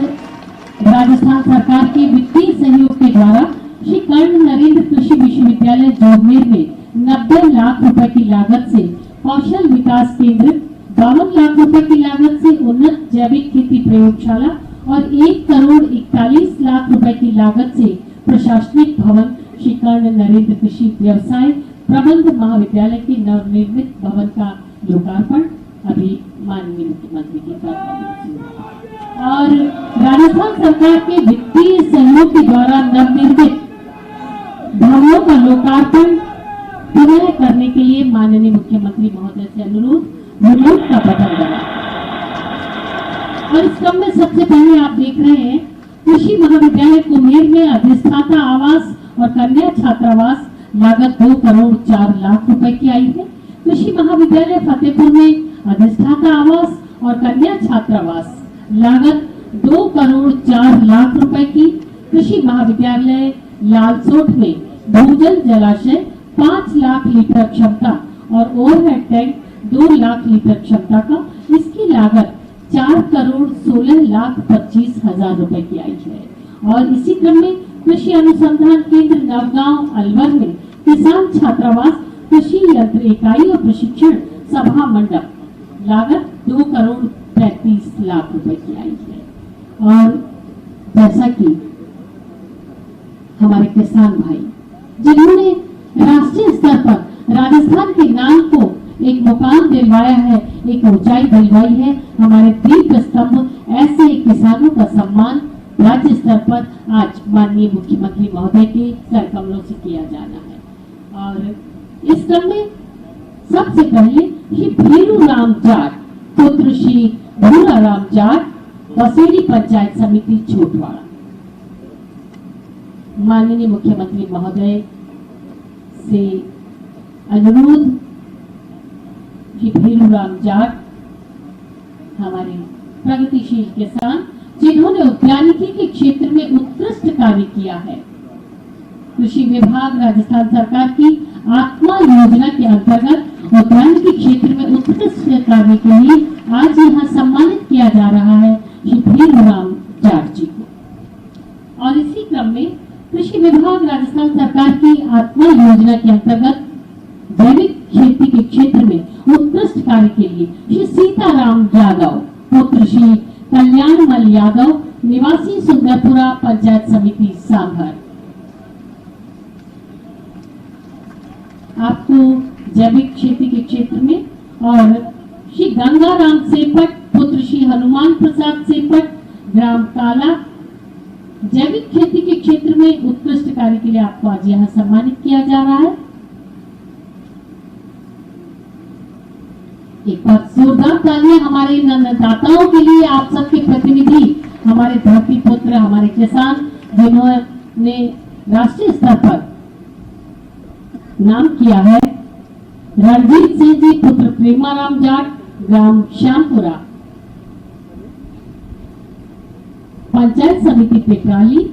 राजस्थान सरकार के वित्तीय सहयोग के द्वारा श्री कर्ण नरेंद्र कृषि विश्वविद्यालय जोबनेर में 90 लाख रुपए की लागत से कौशल विकास केंद्र, 52 लाख रुपए की लागत से उन्नत जैविक खेती प्रयोगशाला और 1 करोड़ 41 लाख रुपए की लागत से प्रशासनिक भवन श्री कर्ण नरेंद्र कृषि व्यवसाय प्रबंध महाविद्यालय के नवनिर्मित भवन का लोकार्पण अभी माननीय मुख्यमंत्री के कर और राजस्थान सरकार के वित्तीय सहयोग के द्वारा नवनिर्मित भवनों का लोकार्पण विनय करने के लिए माननीय मुख्यमंत्री महोदय से अनुरोध, विनोद का बटन दबाएं। और इस क्रम में सबसे पहले आप देख रहे हैं कृषि महाविद्यालय कुम्हेर में अधिष्ठाता आवास और कन्या छात्रावास लागत 2 करोड़ 4 लाख रुपए की आई है। कृषि महाविद्यालय फतेहपुर में अधिष्ठाता आवास और कन्या छात्रावास लागत 2 करोड़ 4 लाख रुपए की। कृषि महाविद्यालय लालसोट में भूजल जलाशय 5 लाख लीटर क्षमता और ओवरहेड टैंक 2 लाख लीटर क्षमता का, इसकी लागत 4 करोड़ 16 लाख 25 हजार रुपए की आई है। और इसी क्रम में कृषि अनुसंधान केंद्र नवगांव अलवर में किसान छात्रावास, कृषि यंत्र इकाई और प्रशिक्षण सभा मंडप लागत 2 करोड़ 35 लाख रुपए की आई है। और जैसा कि हमारे किसान भाई जिन्होंने राष्ट्रीय स्तर पर राजस्थान के नाम को एक मुकाम दिलवाया है, एक ऊंचाई दिलवाई है, हमारे दीप स्तंभ ऐसे किसानों का सम्मान राज्य स्तर पर आज माननीय मुख्यमंत्री महोदय के कर कमलों से किया जाना है। और इस क्रम में सबसे पहले श्री भीरू राम जाट पुत्र श्री भूरा राम जाट बसेड़ी पंचायत समिति छोटवाड़ा, माननीय मुख्यमंत्री महोदय से अनुरोध कि भीरू राम जाट हमारे प्रगतिशील किसान जिन्होंने उद्यानिकी के क्षेत्र में उत्कृष्ट कार्य किया है, कृषि विभाग राजस्थान सरकार की आत्मा योजना के अंतर्गत उद्यानिकी क्षेत्र में उत्कृष्ट कार्य के लिए आज यहाँ सम्मानित किया जा रहा है श्री भीरू राम जाट जी को। और इसी क्रम में कृषि विभाग राजस्थान सरकार की आत्मा योजना के अंतर्गत जैविक खेती के क्षेत्र में उत्कृष्ट कार्य के लिए श्री सीताराम यादव पुत्र श्री कल्याणमल यादव निवासी सुंदरपुरा पंचायत समिति सांभर, आपको जैविक खेती के क्षेत्र में, और श्री गंगाराम सेपट पुत्र श्री हनुमान प्रसाद सेपट ग्राम काला जैविक खेती के क्षेत्र में उत्कृष्ट कार्य के लिए आपको आज यहाँ सम्मानित किया जा रहा है। एक बार जोरदार तालियां हमारे अन्नदाताओं के लिए, आप सबके प्रतिनिधि, हमारे धरती पुत्र, हमारे किसान जिन्होंने राष्ट्रीय स्तर पर नाम किया है। रणजीत सिंह जी पुत्र प्रेमाराम जाट ग्राम श्यामपुरा पंचायत समिति पेटराली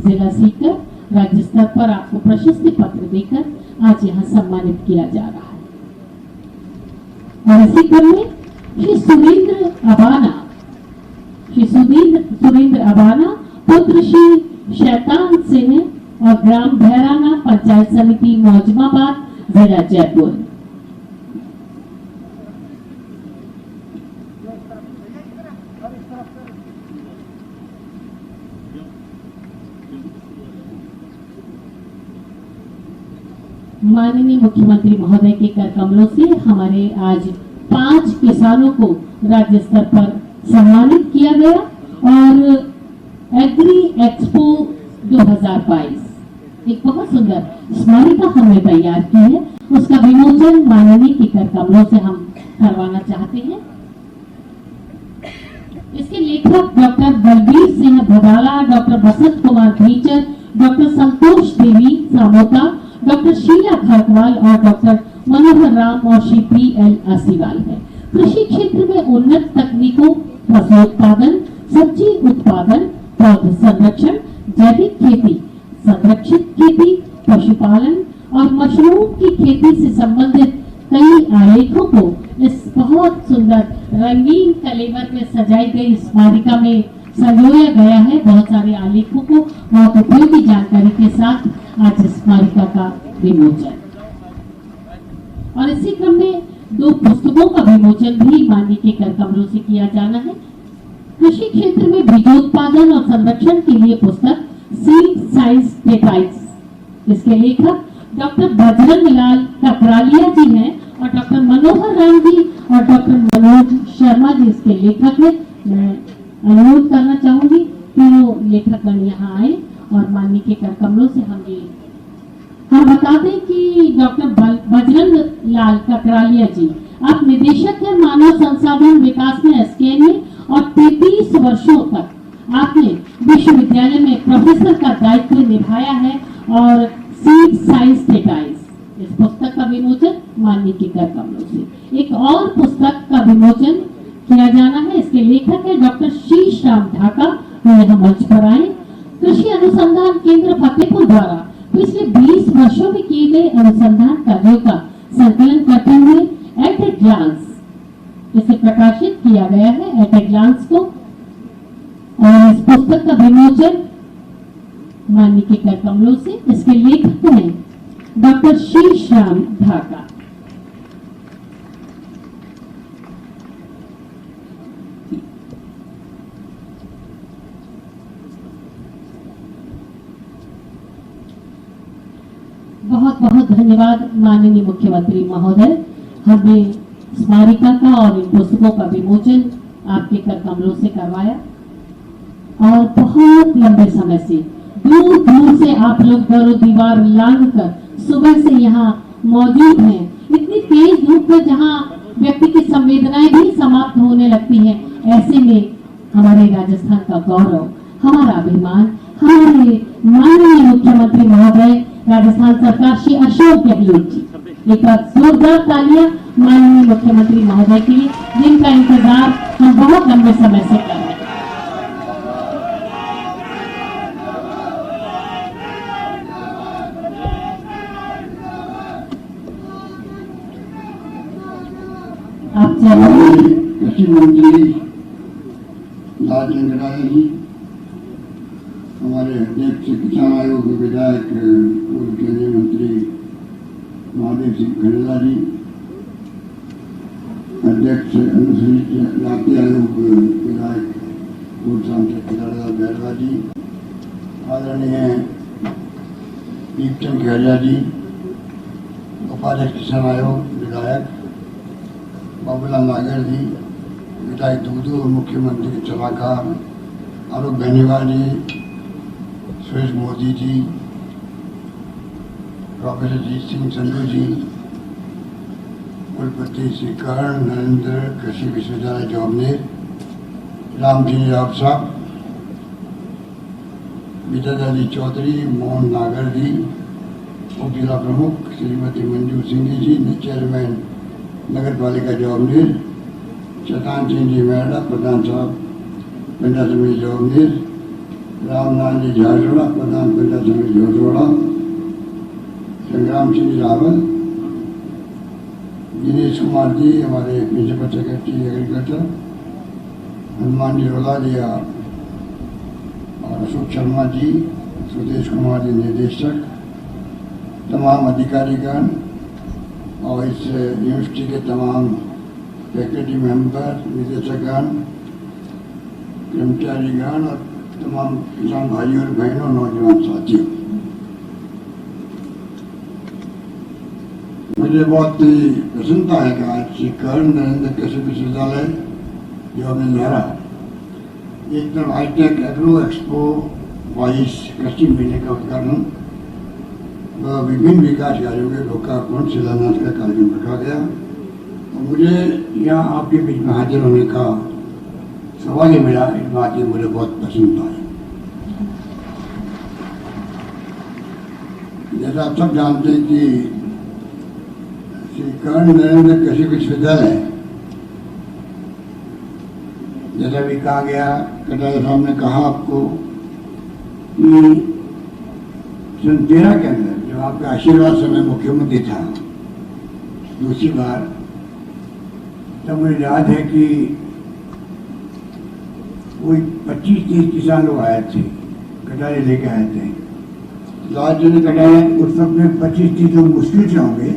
जिला सीकर, राज्य स्तर पर आपको प्रशस्ति पत्र देकर आज यहाँ सम्मानित किया जा रहा है। और इसी क्रम में श्री सुरेंद्र अबाना पुत्र श्री शैतान सिंह और ग्राम भैराना पंचायत समिति मौजमाबाद जिला जयपुर, माननीय मुख्यमंत्री महोदय के कर कमलों से हमारे आज 5 किसानों को राज्य स्तर पर सम्मानित किया गया। और एग्री एक्सपो 2022 एक बहुत सुंदर स्मारिका हमने तैयार की है, उसका विमोचन माननीय के कर कमलों से हम करवाना चाहते हैं। इसके लेखक doctor Balbir Singh भदाला, doctor Basant Kumar भीचर, doctor संतोष देवी सामोता, डॉक्टर शीला खरकवाल और डॉक्टर मनोहर राम और श्री पी.एल. आसीवाल है। कृषि क्षेत्र में उन्नत तकनीकों, फसलोत्पादन, सब्जी उत्पादन, पौध संरक्षण, जैविक खेती, संरक्षित खेती, पशुपालन और मशरूम की खेती से संबंधित कई आलेखों को इस बहुत सुंदर रंगीन कलेवर में सजाई गई स्मारिका में संजोया गया है। बहुत सारे आलेखों को बहुत उपयोगी जानकारी के साथ आज स्मारिका का विमोचन, और इसी क्रम में 2 पुस्तकों का विमोचन भी माननीय के कर कमलों से किया जाना है। कृषि क्षेत्र में बीजोत्पादन और संरक्षण के लिए पुस्तक सीड साइंस पेपाइट्स, इसके लेखक डॉक्टर बजरंग लाल ककरालिया जी हैं और डॉक्टर मनोहर राम जी और डॉक्टर मनोज शर्मा जी इसके लेखक हैं। मैं अनुरोध करना चाहूंगी कि वो लेखकगण यहाँ आए और माननीय के कर कमलों से हम ये हम बता दें कि डॉक्टर बजरंग लाल ककरालिया जी, आप निदेशक हैं मानव संसाधन विकास में एसकेएन में, और 33 वर्षों तक आपने विश्वविद्यालय में प्रोफेसर का दायित्व निभाया है। और सीड साइंस टेटाइज, इस पुस्तक का विमोचन माननीय के कर कमलों से। एक और पुस्तक का विमोचन किया जाना है, इसके लेखक है डॉक्टर शीश राम ढाका, वो यहाँ मंच पर आए। कृषि अनुसंधान केंद्र फतेहपुर द्वारा पिछले 20 वर्षों में किए गए अनुसंधान कार्यों का संकलन करते हुए एट ए ग्लांस इसे प्रकाशित किया गया है, एट ए ग्लांस को। और इस पुस्तक का विमोचन माननीय के कर कमलों से, इसके लेखक हैं डॉक्टर शीश राम ढाका। बहुत बहुत धन्यवाद माननीय मुख्यमंत्री महोदय, हमें स्मारिका का और इन पुस्तकों का विमोचन आपके कर कमलों से करवाया। और बहुत लंबे समय से दूर दूर से आप लोग दरो दीवार लांघ कर सुबह से यहाँ मौजूद हैं, इतनी तेज धूप में जहाँ व्यक्ति की संवेदनाएं भी समाप्त होने लगती हैं। ऐसे में हमारे राजस्थान का गौरव, हमारा अभिमान, हमारे माननीय मुख्यमंत्री महोदय राजस्थान सरकार श्री अशोक गहलोत जी, एक बार जोरदार तालियां माननीय मुख्यमंत्री महोदय के लिए, जिनका इंतजार हम बहुत लंबे समय से कर रहे हैं। आप चलिए।
कृषि मंत्री राजेंद्र राय जी, हमारे अध्यक्ष किसान आयोग के विधायक पूर्व केंद्रीय मंत्री महादेव सिंह खंडेला जी, अध्यक्ष अनुसूचित जाति आयोग विधायक पूर्व सांसद केदारलाल बैरवा जी, आदरणीय दीपचंद खैरिया जी, उपाध्यक्ष किसान आयोग विधायक बाबूलाल नागर जी, विधायक दूधू, मुख्यमंत्री सलाहकार आलोक बेनीवाल जी, सुरेश मोदी जी, प्रोफेसर जीत सिंह संधू जी, कुलपति श्री कर्ण नरेंद्र कृषि विश्वविद्यालय जौबनेर, राम जी राव साहब, विद्याधरी चौधरी, मोहन नागर जी, उप जिला प्रमुख श्रीमती मंजू सिंह जी, चेयरमैन नगर पालिका जौबनेर, शतान सिंह जी मेहरा, प्रधान साहब पंचायत समिति जौबनेर, रामनाथ जी झाझोड़ा, प्रधान पंचायत समिति झोटोड़ा, संग्राम सिंह रावल, दिनेश कुमार जी हमारे principal secretary agriculture, Hanuman ji रोला जी और अशोक शर्मा जी, सुदेश कुमार जी निदेशक, तमाम अधिकारीगण और इस यूनिवर्सिटी के तमाम फैकल्टी मेंबर, निदेशकगण, कर्मचारीगण और तमाम किसान भाइयों और बहनों, नौजवान साथियों, मुझे बहुत ही प्रसन्नता है कि आज श्री कर्ण नरेंद्र कृषि विश्वविद्यालय जौबनेर द्वारा एक तरफ हाईटेक एग्रो एक्सपो 22 कृषि मेले का उद्घाटन व विभिन्न विकास कार्यों के लोकार्पण शिलान्यास का कार्यक्रम रखा गया। और मुझे यहाँ आपके बीच में हाजिर होने का सौभाग्य मिला, इस बात की मुझे बहुत प्रसन्नता है। जैसा आप सब जानते हैं कि श्री कर्ण नरेंद्र कृषि विश्वविद्यालय, जैसा भी कहा गया, कटारिया साहब ने कहा आपको कि सन 13 के अंदर जब आपका आशीर्वाद समय मुख्यमंत्री था दूसरी बार, तब मुझे याद है कि कोई 25-30 किसान लोग आए थे, कटारिया लेके आए थे। आज जो कटारिया उस वक्त में 25-30 लोग मुश्किल से होंगे,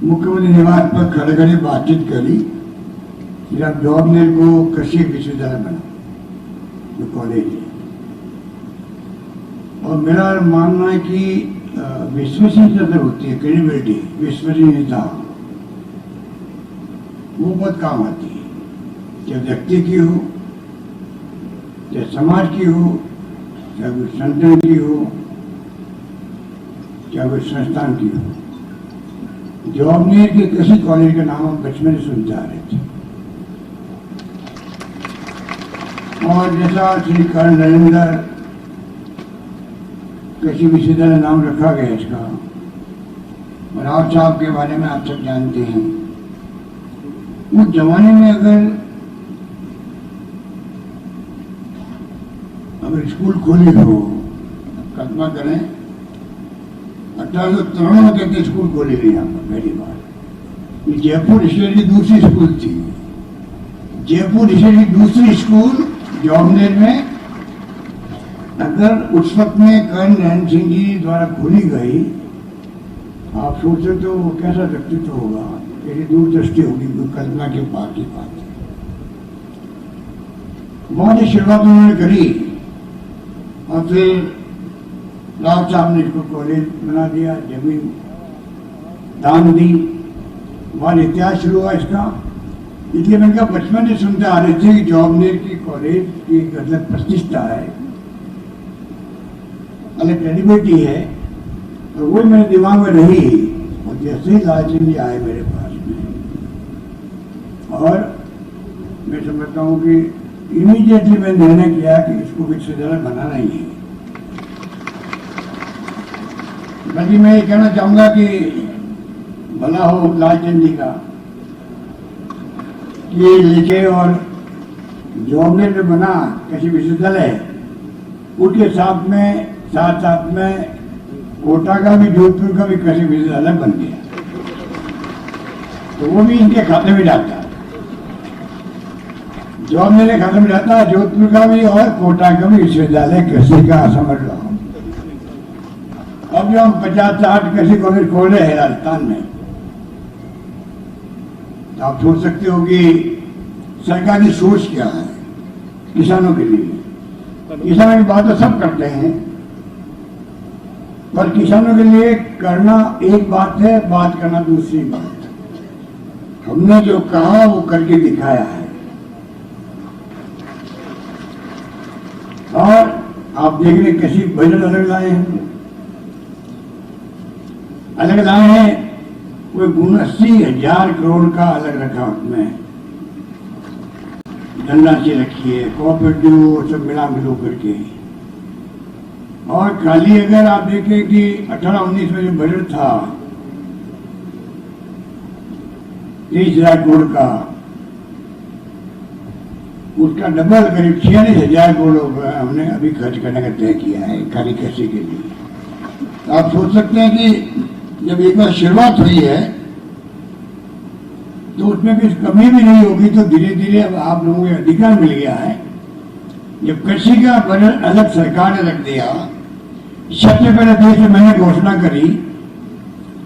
मुख्यमंत्री निवास पर खड़े खड़े बातचीत करी कि अब जौबनेर को कृषि विश्वविद्यालय बना, जो कॉलेज है। और मेरा मानना है कि विश्वसनीयता जब होती है, क्रेडिबिलिटी, विश्वसनीयता, वो बहुत काम आती है, चाहे व्यक्ति की हो, चाहे समाज की हो, चाहे संगठन की हो, चाहे कोई संस्थान की हो। जॉबनेर के कृषि कॉलेज का नाम हम बचपन से सुनते आ रहे थे, और जैसा श्री कर्ण नरेंद्र कृषि विश्वविद्यालय नाम रखा गया इसका, राव साहब के बारे में आप सब जानते हैं। उस जमाने में अगर स्कूल खोली हो, कल्पना करें 1893 में कहते स्कूल खोली गई यहाँ पर पहली बार। ये जयपुर स्टेट की दूसरी स्कूल थी। जयपुर स्टेट की दूसरी स्कूल जॉबनेर में अगर उस वक्त में कर्ण नरेंद्र सिंह जी द्वारा खोली गई, आप सोचते तो वो कैसा व्यक्तित्व होगा, कैसी दूरदृष्टि होगी, कोई कल्पना के पार की बात है। बहुत ही शुरुआत उन्होंने करी और फिर राव साहब ने इसको कॉलेज बना दिया, जमीन दान दी, बहुत इतिहास शुरू हुआ इसका। इसलिए मैंने कहा बचपन से सुनते आ रहे थे कि जॉबनेर की कॉलेज की अलग प्रतिष्ठा है, अलग क्रेडिबिलिटी है, और वो मेरे दिमाग में रही। और जैसे ही लालचंद जी आए मेरे पास में, और मैं समझता हूँ कि इमीडिएटली मैंने निर्णय किया कि इसको विश्वविद्यालय बनाना ही है। बल्कि मैं ये कहना चाहूंगा कि भला हो लालचंद जी का, ये लिखे और जॉबनेर में बना कृषि विश्वविद्यालय, उसके साथ में कोटा का भी, जोधपुर का भी कृषि विश्वविद्यालय बन गया, तो वो भी इनके खाते में जाता है। जॉबनेर के खाते में जाता है, जोधपुर का भी और कोटा का भी विश्वविद्यालय कृषि का, समझ लो। अब जो हम 50-60 कृषि कॉलेज खोल रहे हैं राजस्थान में, तो आप सोच सकते हो कि सरकार की सोच क्या है किसानों के लिए। किसानों की बात तो सब करते हैं, पर किसानों के लिए करना एक बात है, बात करना दूसरी बात है। हमने जो कहा वो करके दिखाया है। और आप देख रहे कृषि बजट अलग लाए हैं, कोई 79,000 करोड़ का अलग रखा, उसमें धनराशि रखी है, कोऑपरेटिव सब मिला मिलो करके। और खाली अगर आप देखें कि 18-19 में जो बजट था 30,000 करोड़ का, उसका डबल करीब 46,000 करोड़ हमने अभी खर्च करने का तय किया है खाली कृषि के लिए। आप सोच सकते हैं कि जब एक बार शुरुआत हुई है तो उसमें कुछ कमी भी नहीं होगी, तो धीरे धीरे अब आप लोगों को अधिकार मिल गया है। जब कृषि का बजट अलग सरकार ने रख दिया, सबसे पहले देश में मैंने घोषणा करी,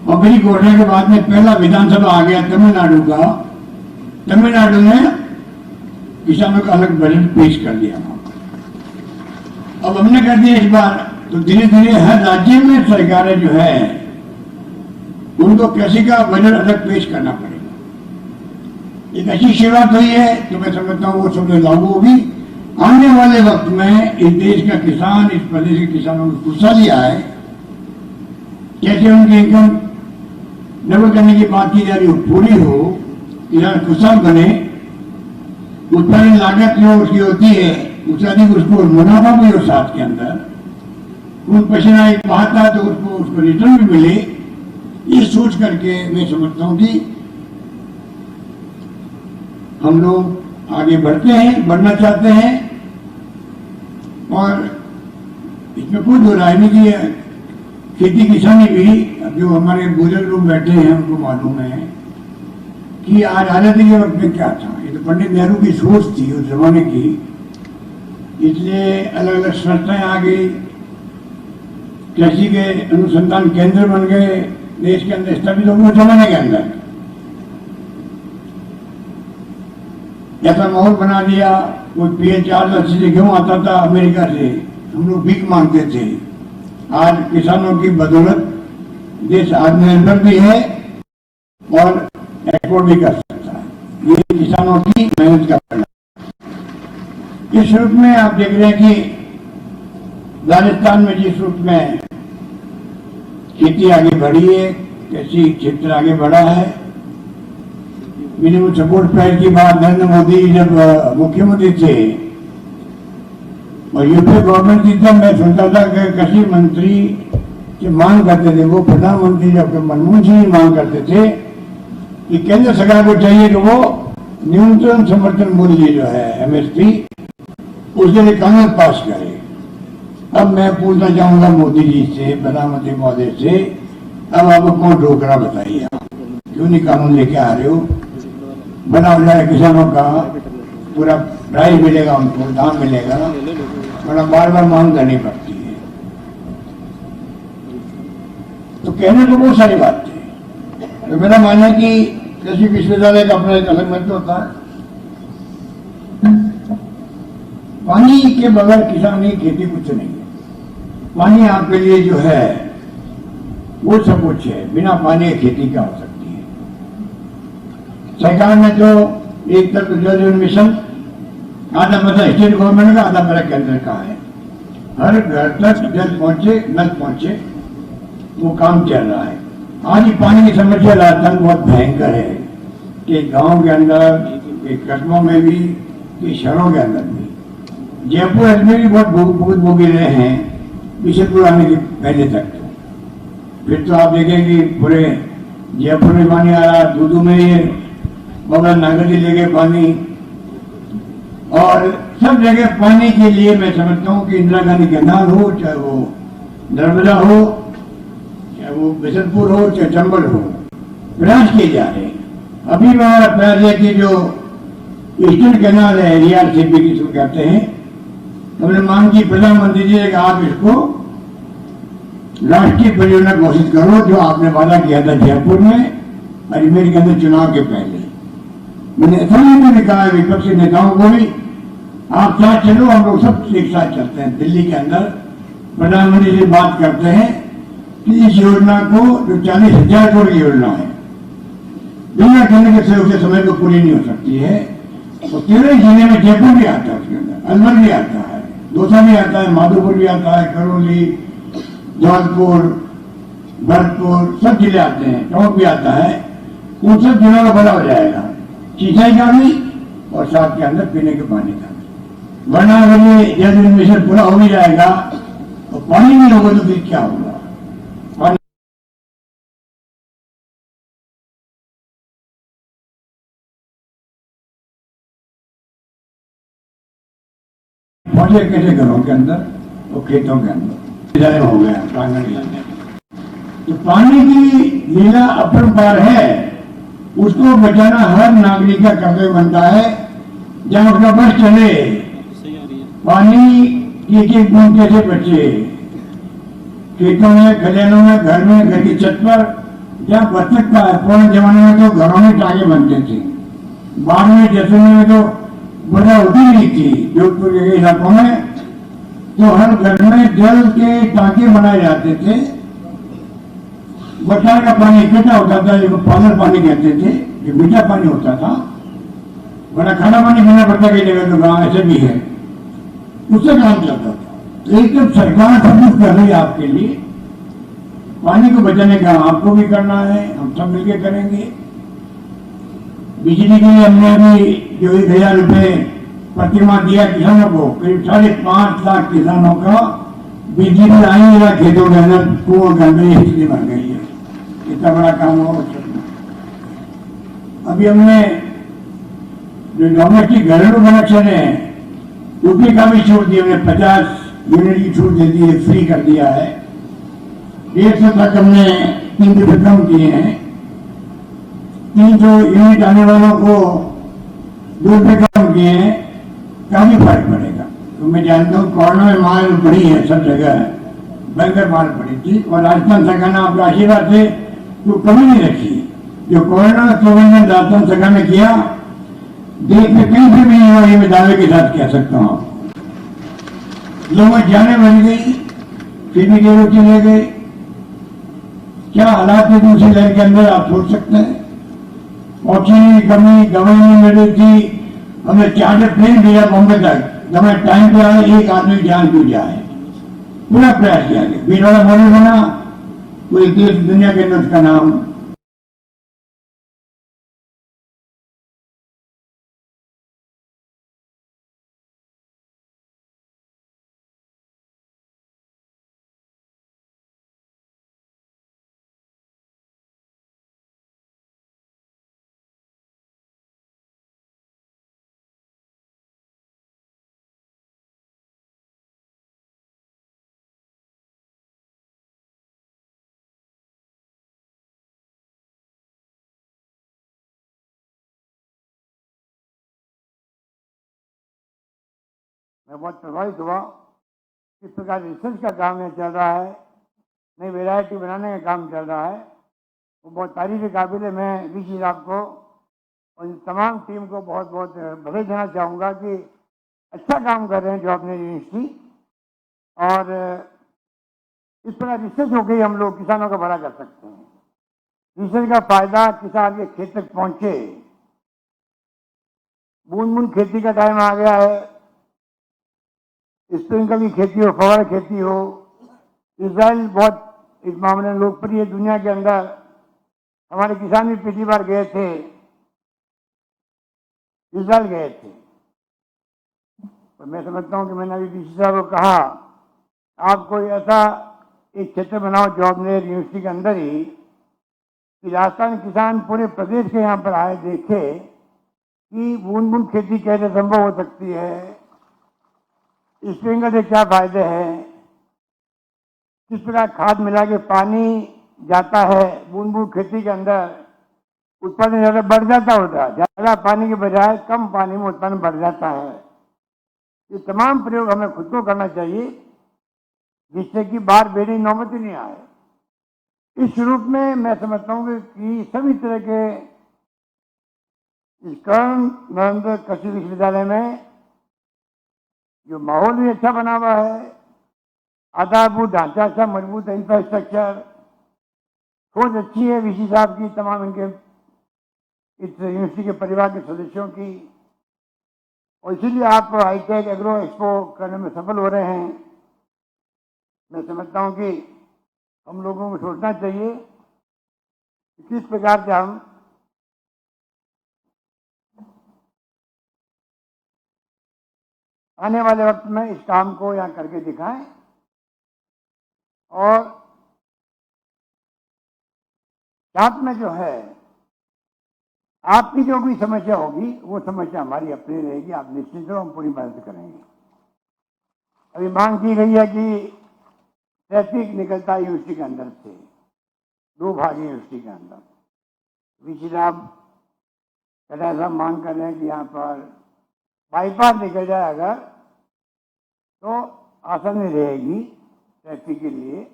और मेरी घोषणा के बाद में पहला विधानसभा आ गया तमिलनाडु का। तमिलनाडु ने किसानों का अलग बजट पेश कर दिया। अब हमने कर दिया इस बार, तो धीरे धीरे हर राज्य में सरकारें जो है उनको कृषि का बजट अलग पेश करना पड़ेगा। एक अच्छी शुरुआत हुई है, तो मैं समझता हूँ वो सब लागू होगी। आने वाले वक्त में इस देश का किसान, इस प्रदेश के किसानों को खुशहाली आए, कैसे उनकी इनकम डबल करने की बात की जा रही हो, पूरी हो, किसान खुशहाल बने, उत्पादन लागत जो उसकी होती है उससे अधिक उसको मुनाफा भी हो, साथ के अंदर खून पसीना एक बहाता है तो उसको रिटर्न भी मिले। ये सोच करके मैं समझता हूं कि हम लोग आगे बढ़ते हैं, बढ़ना चाहते हैं, और इसमें कोई दो राय नहीं की है। खेती किसानी भी, अब जो हमारे बुजुर्ग लोग बैठे हैं उनको मालूम है कि आज आजादी के वक्त में क्या था। ये तो पंडित नेहरू की सोच थी उस जमाने की, इसलिए अलग अलग संस्थाएं आ गई, कृषि के अनुसंधान केंद्र बन गए, देश के अंदर स्थापित हो गए जमाने के अंदर। ऐसा माहौल बना दिया, कोई PH4 से गेहूं आता था अमेरिका से, हम लोग भीख मांगते थे। आज किसानों की बदौलत देश आत्मनिर्भर भी है और एक्सपोर्ट भी कर सकता है। ये किसानों की मेहनत का परिणाम। इस रूप में आप देख रहे हैं कि राजस्थान में जिस रूप में
खेती आगे बढ़ी है, कृषि क्षेत्र आगे बढ़ा है। मिनिमम सपोर्ट प्राइस की बात नरेंद्र मोदी जब मुख्यमंत्री थे और यूपीए गवर्नमेंट थी तब मैं सुनता था कि कृषि मंत्री जो मांग करते थे वो प्रधानमंत्री डॉक्टर मनमोहन सिंह मांग करते थे कि केंद्र सरकार को चाहिए कि वो न्यूनतम समर्थन मूल्य जो है MSP उसके लिए कानून पास करे। अब मैं पूछना चाहूंगा मोदी जी से, प्रधानमंत्री महोदय से, अब आपको कौन रोक रहा बताइए, आप क्यों नहीं कानून लेके आ रहे हो? बना हो जाए किसानों का पूरा प्राइस मिलेगा, उनको दाम मिलेगा, बड़ा बार बार मांग करनी पड़ती है। तो कहने को बहुत सारी बात थी। तो मेरा मानना है कि कृषि विश्वविद्यालय का अपना एक अलग महत्व होता है। पानी के बगैर किसान की खेती कुछ नहीं है। पानी आपके लिए जो है वो सब कुछ है, बिना पानी की खेती क्या हो सकती है। सरकार ने तो एक तरफ जल जीवन मिशन, आधा मतलब स्टेट गवर्नमेंट का, आधा मेरा केंद्र का है। हर घर तक जल पहुंचे, नल पहुंचे, वो काम चल रहा है। आज ही पानी की समस्या राजस्थान बहुत भयंकर है कि गांव के अंदर, कि कस्बों में भी, कि शहरों के अंदर भी। जयपुर अजमेर भी बहुत भोगी रहे हैं बिशनपुर आने के पहले तक। फिर तो आप देखें कि पूरे जयपुर में पानी आ रहा, दूदू में बगल नागरी ले गए पानी, और सब जगह पानी के लिए मैं समझता हूँ कि इंदिरा गांधी कैनाल हो, चाहे वो नर्मदा हो, चाहे वो बिशनपुर हो, चाहे चंबल हो, प्रयास किए जा रहे हैं। अभी हमारा प्रयास है कि जो ईस्टर्न कैनाल है, RCP जिसको कहते हैं, हमने मांग की प्रधानमंत्री जी कि आप इसको राष्ट्रीय परियोजना घोषित करो, जो आपने वादा किया था जयपुर में अजमेर के अंदर चुनाव के पहले। मैंने असेंबली में भी कहा है विपक्षी नेताओं को भी, आप साथ चलो, हम लोग सब एक साथ चलते हैं। दिल्ली के अंदर प्रधानमंत्री से बात करते हैं कि इस योजना को, जो 40,000 करोड़ की योजना है, बिना कहने के सहयोग से समय को पूरी नहीं हो सकती है। और 13 जिले में जयपुर भी आता है, उसके अंदर अलवर भी आता है, दौसा भी आता है, माधोपुर भी आता है, करौली, जौनपुर, भरतपुर, सब जिले आते हैं, टोंक भी आता है। उन सब जिलों का भला हो जाएगा, सिंचाई का भी और साथ के अंदर पीने के पानी का भी। वरना अगर ये जल जीवन मिशन पूरा हो भी जाएगा तो पानी नहीं होगा तो फिर क्या होगा? पानी पहुंचे कैसे घरों के अंदर और खेतों के अंदर हो गया प्रांगण इलाके। तो पानी की लीला अपरंपार है, उसको बचाना हर नागरिक का कर्तव्य बनता है। जहां उसका बस चले, पानी एक एक बूंद कैसे बचे, खेतों में, खलिहानों में, घर में, घर की छत पर, जहाँ बतख का है। पुराने जमाने में तो घरों में टांगे बनते थे, बाढ़ में, जैसलमेर में तो बड़ा होती नहीं थी। जोधपुर के इलाकों में तो हर घर में जल के टांके बनाए जाते थे। बरसात का पानी इकट्ठा होता था, जिसको पागल पानी कहते थे, जो मीठा पानी होता था, बड़ा खाना पानी पीना पड़ता कई जगह, तो गाँव ऐसे भी है, उससे काम चलता था। लेकिन सरकार सब कुछ कर रही है आपके लिए, पानी को बचाने का आपको भी करना है, हम सब मिलकर करेंगे। बिजली के लिए हमने अभी जो 1,000 रुपये प्रतिमाह दिया किसानों को, करीब 5.5 लाख किसानों का बिजली बिल आई या खेतों के अंदर कुओं के अंदर बिजली बन गई है। इतना बड़ा काम हो। अभी हमने जो डोमेस्टिक घरेलू कनेक्शन है यूपी का भी छूट दी, हमने 50 यूनिट की छूट दे दी है, फ्री कर दिया है। 150 तक हमने 3 रुपये कम किए हैं। 300 यूनिट आने वालों को 2 रुपये कम किए हैं, काफी फर्क पड़ेगा। तो मैं जानता हूँ कोरोना में माल बढ़ी है, सब जगह भयंकर माल पड़ी थी, और राजस्थान सरकार ने आपका आशीर्वाद से तो कमी नहीं रखी। जो कोरोना प्रबंधन राजस्थान सरकार ने किया, देश में कहीं से भी नहीं हुआ, ये मैं दावे के साथ कह सकता हूँ। लोगों जाने बन गई, फिर भी लोग चले गए। क्या हालात थे दूसरी लहर के अंदर, आप सोच सकते हैं। ऑक्सीजन की कमी, दवाई नहीं मिल रही थी। हमने चार्टर प्लेन दिया बॉम्बे तक, दवाई टाइम पे आए, एक आदमी जान क्यों जाए, पूरा प्रयास किया गया। बीरवाड़ा मॉडल बना, कोई देश दुनिया के अंदर का नाम मैं बहुत प्रभावित हुआ। किस प्रकार रिसर्च का काम में चल रहा है, नई वैरायटी बनाने का काम चल रहा है, वो बहुत तारीफ के काबिल है। मैं ऋषि साहब को और इन तमाम टीम को बहुत बहुत बधाई देना चाहूँगा कि अच्छा काम कर रहे हैं जॉबनेर यूनिवर्सिटी। और इस प्रकार रिसर्च हो गई, हम लोग किसानों का भला कर सकते हैं। रिसर्च का फायदा किसान के खेत तक पहुँचे। बूंद बूंद खेती का टाइम आ गया है, स्प्रिंकल की खेती हो, फवारा खेती हो। इजराइल बहुत इस मामले में लोकप्रिय दुनिया के अंदर। हमारे किसान भी पिछली बार गए थे, इजराइल गए थे। तो मैं समझता हूँ कि मैंने अभी डीसी साहब को कहा, आप कोई ऐसा एक क्षेत्र बनाओ जॉबनेर यूनिवर्सिटी के अंदर ही कि राजस्थान किसान पूरे प्रदेश के यहाँ पर आए, देखे कि बूंद बूंद खेती कैसे संभव हो सकती है, स्प्रिंकलर से क्या फायदे हैं, किस प्रकार खाद मिला के पानी जाता है बूंद बूंद खेती के अंदर, उत्पादन ज़्यादा बढ़ जाता होता है। ज़्यादा पानी के बजाय कम पानी में उत्पादन बढ़ जाता है। ये तमाम प्रयोग हमें खुद को करना चाहिए, जिससे कि बार बेड़ी नौबत ही नहीं आए। इस रूप में मैं समझता हूँ कि सभी तरह के इस कर्ण नरेंद्र कृषि विश्वविद्यालय में जो माहौल भी अच्छा बना हुआ है, आधारभूत ढांचा अच्छा मजबूत है, इंफ्रास्ट्रक्चर, सोच अच्छी है वीसी साहब की, तमाम इनके इस यूनिवर्सिटी के परिवार के सदस्यों की। और इसीलिए आप हाईटेक एग्रो एक्सपो करने में सफल हो रहे हैं। मैं समझता हूं कि हम लोगों को सोचना चाहिए कि किस प्रकार से हम आने वाले वक्त में इस काम को यहाँ करके दिखाएं। और साथ में जो है आपकी जो भी समस्या होगी वो समस्या हमारी अपनी रहेगी, आप निश्चित हो, हम पूरी मदद करेंगे। अभी मांग की गई है कि ट्रैफिक निकलता है यूनिवर्सिटी के अंदर से, दो भाग यूनिवर्सिटी के अंदर। वीसी साहब कटा साहब मांग कर रहे हैं कि यहाँ पर बाईपास निकल जाए अगर, तो आसानी रहेगी ट्रैफिक के लिए।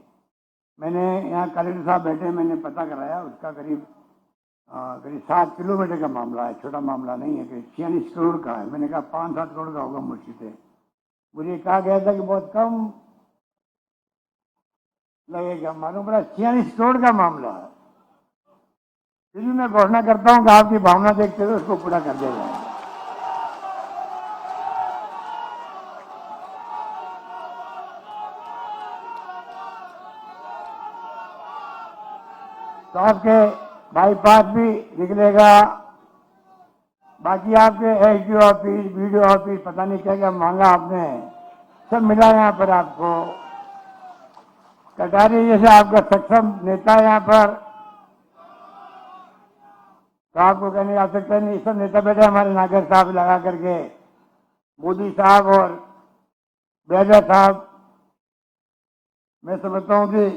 मैंने यहाँ कलेक्टर साहब बैठे, मैंने पता कराया, उसका करीब 7 किलोमीटर का मामला है, छोटा मामला नहीं है। करीब 46 करोड़ का है। मैंने कहा 5-7 करोड़ का होगा मुश्किल से। मुझे कहा गया था कि बहुत कम लगेगा, मालूम पड़ा 46 करोड़ का मामला है। फिर भी मैं घोषणा करता हूँ कि आपकी भावना देखते हुए उसको पूरा कर दिया जाए। तो आपके बाईपास भी निकलेगा, बाकी आपके एसडीओ ऑफिस, वीडियो ऑफिस, पता नहीं क्या क्या मांगा आपने, सब मिला यहाँ पर आपको। कटारी जैसे आपका सक्षम नेता है यहाँ पर, तो आपको कहने की आवश्यकता नहीं। सब नेता बैठे हमारे नागर साहब लगा करके, मोदी साहब और बैजा साहब। मैं समझता हूँ कि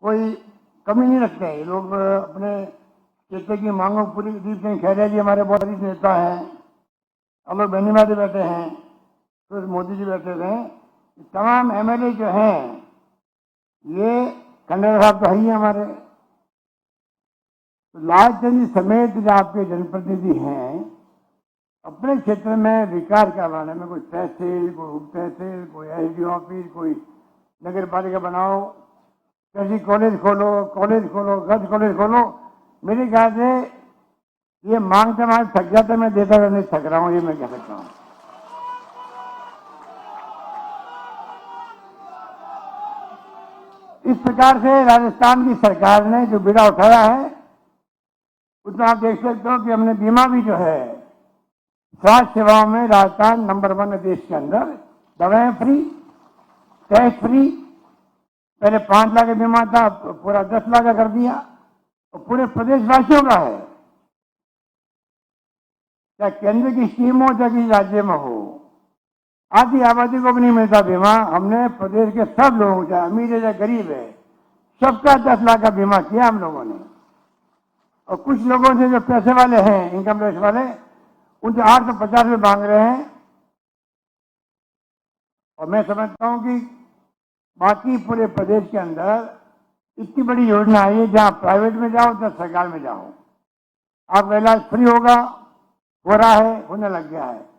कोई कमी नहीं रखते हैं ये लोग अपने क्षेत्र की मांगों पूरी। दीप सिंह खैरिया जी हमारे बहुत वरिष्ठ नेता हैं, अमर बेनीवादी बैठे हैं, फिर मोदी जी बैठे हुए हैं। तमाम एमएलए जो हैं, ये खंडेलवाल साहब तो है ही हमारे, तो लालचंद जी समेत जो आपके जनप्रतिनिधि हैं, अपने क्षेत्र में विकास करवाने में, कोई तहसील, कोई उप तहसील, कोई एसडीओ ऑफिस, कोई नगर पालिका बनाओ, कृषि कॉलेज खोलो, गर्ल्स कॉलेज खोलो। मेरे ख्याल से ये मांगते मांगते थक जाते, मैं देता हुआ नहीं थक रहा हूँ, ये मैं कह सकता हूँ।
इस प्रकार से राजस्थान की सरकार ने जो बीड़ा उठाया है, उसमें आप देख सकते हो कि हमने बीमा भी जो है, स्वास्थ्य सेवाओं में राजस्थान नंबर 1 है देश के अंदर। दवाएं फ्री, टेस्ट फ्री। पहले 5 लाख का बीमा था, पूरा 10 लाख का कर दिया, और पूरे प्रदेशवासियों का है, चाहे केंद्र की स्कीम हो चाहे किसी राज्य में हो। आधी आबादी को भी नहीं मिलता बीमा। हमने प्रदेश के सब लोगों, चाहे अमीर है चाहे गरीब है, सबका 10 लाख का बीमा किया हम लोगों ने। और कुछ लोगों से जो पैसे वाले हैं, इनकम टैक्स वाले, उनसे 850 रुपये मांग रहे हैं। और मैं समझता हूं कि बाकी पूरे प्रदेश के अंदर इतनी बड़ी योजना आई है, जहां प्राइवेट में जाओ तो सरकार में जाओ, आपका इलाज फ्री होगा, हो रहा है, होने लग गया है।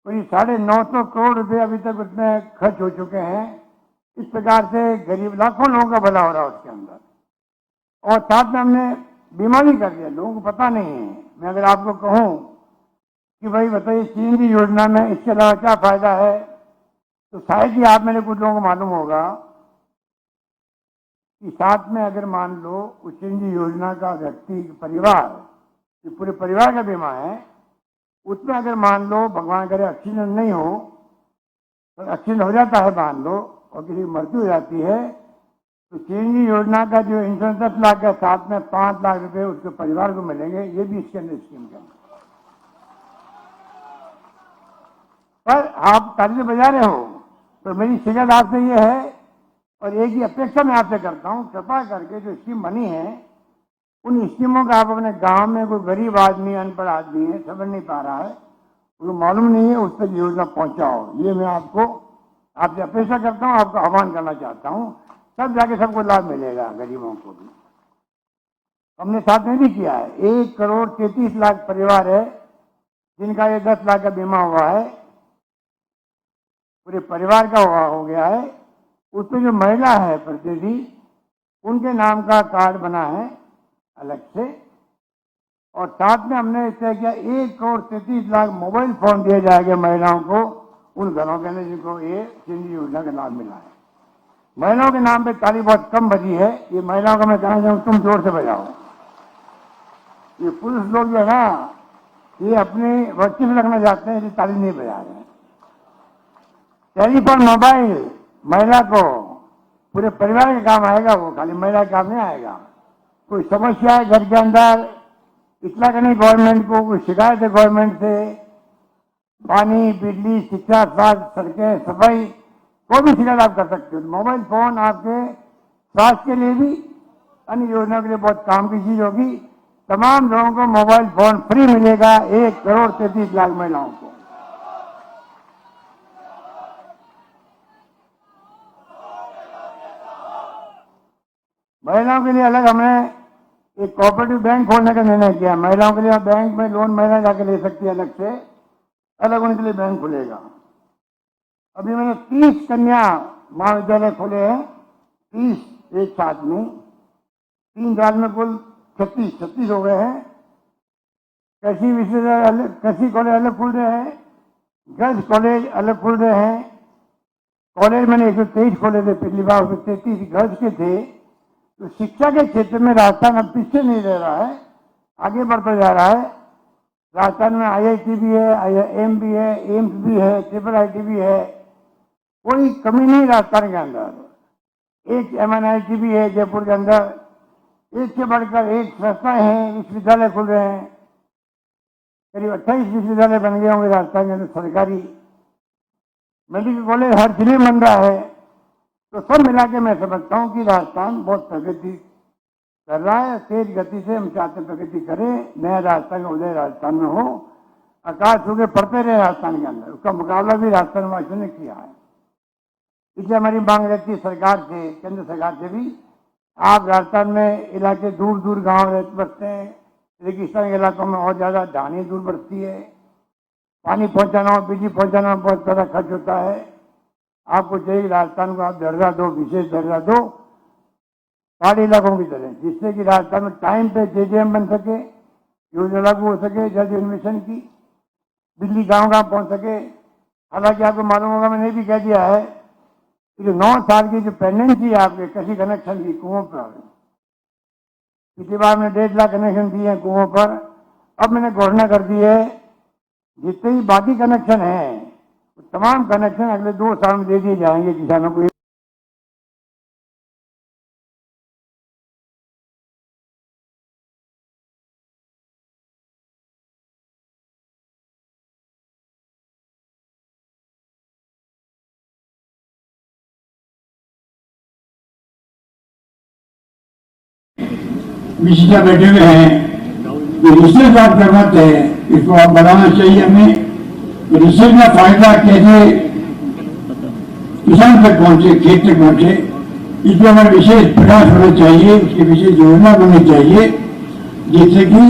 कोई 950 करोड़ रुपए अभी तक उसमें खर्च हो चुके हैं। इस प्रकार से गरीब लाखों लोगों का भला हो रहा है उसके अंदर। और साथ में हमने बीमा भी कर दिया, लोगों को पता नहीं है। मैं अगर आपको कहूं कि भाई बताइए सीएनजी योजना में इसके अलावा क्या फायदा है, तो शायद ही आप मेरे कुछ लोगों को मालूम होगा कि साथ में अगर मान लो उस सीएनजी योजना का व्यक्ति परिवार, पूरे परिवार का बीमा है, उसमें अगर मान लो भगवान करे एक्सीडेंट नहीं हो, तो एक्सीडेंट हो जाता है मान लो, और किसी की मृत्यु हो जाती है, तो सीएनजी योजना का जो इंश्योरेंस 10 लाख का, साथ में 5 लाख रुपए उसके परिवार को मिलेंगे। ये भी इसके अंदर स्कीम के अंदर। पर आप ताली बजा रहे हो, तो मेरी शिकायत आपसे ये है, और एक ही अपेक्षा मैं आपसे करता हूँ, कृपा करके जो स्कीम बनी है, उन स्कीमों का आप अपने गांव में कोई गरीब आदमी, अनपढ़ आदमी है, समझ नहीं पा रहा है, उसको मालूम नहीं है, उस तक योजना पहुंचाओ। ये मैं आपसे अपेक्षा करता हूँ, आपका आह्वान करना चाहता हूँ। तब जाके सबको लाभ मिलेगा, गरीबों को भी। हमने साथ में भी किया है। 1,33,00,000 परिवार है जिनका ये 10 लाख का बीमा हुआ है, पूरे परिवार का हो गया है। उसमें जो महिला है प्रतिनिधि, उनके नाम का कार्ड बना है अलग से। और साथ में हमने तय किया 1,33,00,000 मोबाइल फोन दिए जाएंगे महिलाओं को, उन घरों के अंदर जिनको ये सीएनजी योजना का लाभ मिला है। महिलाओं के नाम पे ताली बहुत कम बजी है। ये महिलाओं को मैं कहना चाहूँ, तुम जोर से बजाओ। ये पुरुष लोग जो है ना, ये अपने वर्ची में लगना चाहते हैं, इसलिए ताली नहीं बजा रहे हैं। टेलीफोन मोबाइल महिला को पूरे परिवार के काम आएगा, वो खाली महिला के काम नहीं आएगा। कोई समस्या है घर के अंदर, इतना करनी गवर्नमेंट को, कोई शिकायत है गवर्नमेंट से, पानी, बिजली, शिक्षा, स्वास्थ्य, सड़कें, सफाई, कोई भी शिकायत आप कर सकते हो। मोबाइल फोन आपके स्वास्थ्य के लिए भी, अन्य योजनाओं के लिए बहुत काम की चीज होगी। तमाम लोगों को मोबाइल फोन फ्री मिलेगा, 1,33,00,000 महिलाओं को। महिलाओं के लिए अलग हमने एक कोऑपरेटिव बैंक खोलने का निर्णय किया। महिलाओं के लिए बैंक में लोन महिला जाके ले सकती है, अलग से, अलग उनके लिए बैंक खुलेगा। अभी मैंने 30 कन्या महाविद्यालय खोले हैं, 30 एक साथ में। 3 साल में कुल 36 हो गए हैं। कृषि विश्वविद्यालय अलग, कृषि कॉलेज अलग खुल रहे हैं, गर्ल्स कॉलेज अलग खुल रहे हैं। कॉलेज मैंने 123 खोले थे पिछली बार, उसमें 33 गर्ल्स के थे। तो शिक्षा के क्षेत्र में राजस्थान अब पीछे नहीं रह रहा है, आगे बढ़ता जा रहा है। राजस्थान में IIT भी है, IIM भी है, एम्स भी है, IIIT भी है। कोई कमी नहीं राजस्थान के अंदर। एक MNIT भी है जयपुर के अंदर। एक से बढ़कर एक संस्थाएं हैं, विश्वविद्यालय खुल रहे हैं। करीब 28 विश्वविद्यालय बन गए होंगे राजस्थान के अंदर सरकारी। मेडिकल कॉलेज हर जिले में बन रहा है। तो सब मिला के मैं समझता हूँ कि राजस्थान बहुत प्रगति कर रहा है। तेज गति से हम चाहते हैं प्रगति करें, नया राजस्थान का उदय राजस्थान में हो, आकाश छू पढ़ते रहे राजस्थान के अंदर। उसका मुकाबला भी राजस्थान वासियों ने किया है। इसलिए हमारी मांग रहती है सरकार से, केंद्र सरकार से भी, आप राजस्थान में इलाके दूर दूर गाँव बसते हैं, रेगिस्तान के इलाकों में और ज्यादा ढाणी दूर बढ़ती है, पानी पहुंचाना हो, बिजली पहुंचाना बहुत ज्यादा खर्च होता है। आपको चाहिए राजस्थान को आप दर्जा दो, विशेष दर्जा दो पहाड़ी इलाकों की तरह, जिससे कि राजस्थान में टाइम पे JJM बन सके, योजना लागू हो सके, जल इन्वेशन की, बिजली गांव गांव पहुंच सके। हालांकि आपको मालूम होगा, मैंने भी कह दिया है जो 9 साल की जो पेंडेंसी है आपके कृषि कनेक्शन की कुओं पर, पिछली बार मैंने 1.5 लाख कनेक्शन दिए हैं कुओं पर। अब मैंने घोषणा कर दी है जितने भी बाकी कनेक्शन हैं तमाम कनेक्शन अगले 2 साल में दे दिए जाएंगे किसानों को।
विशेषज्ञ बैठे हुए हैं, ये रिसर्च आप करवाते हैं, इसको आप बढ़ाना चाहिए हमें। रिसर्च का फायदा कैसे किसान तक पहुंचे, खेत तक पहुंचे, इस पर हमारा विशेष प्रयास होना चाहिए, उसकी विशेष योजना बननी चाहिए, जिससे कि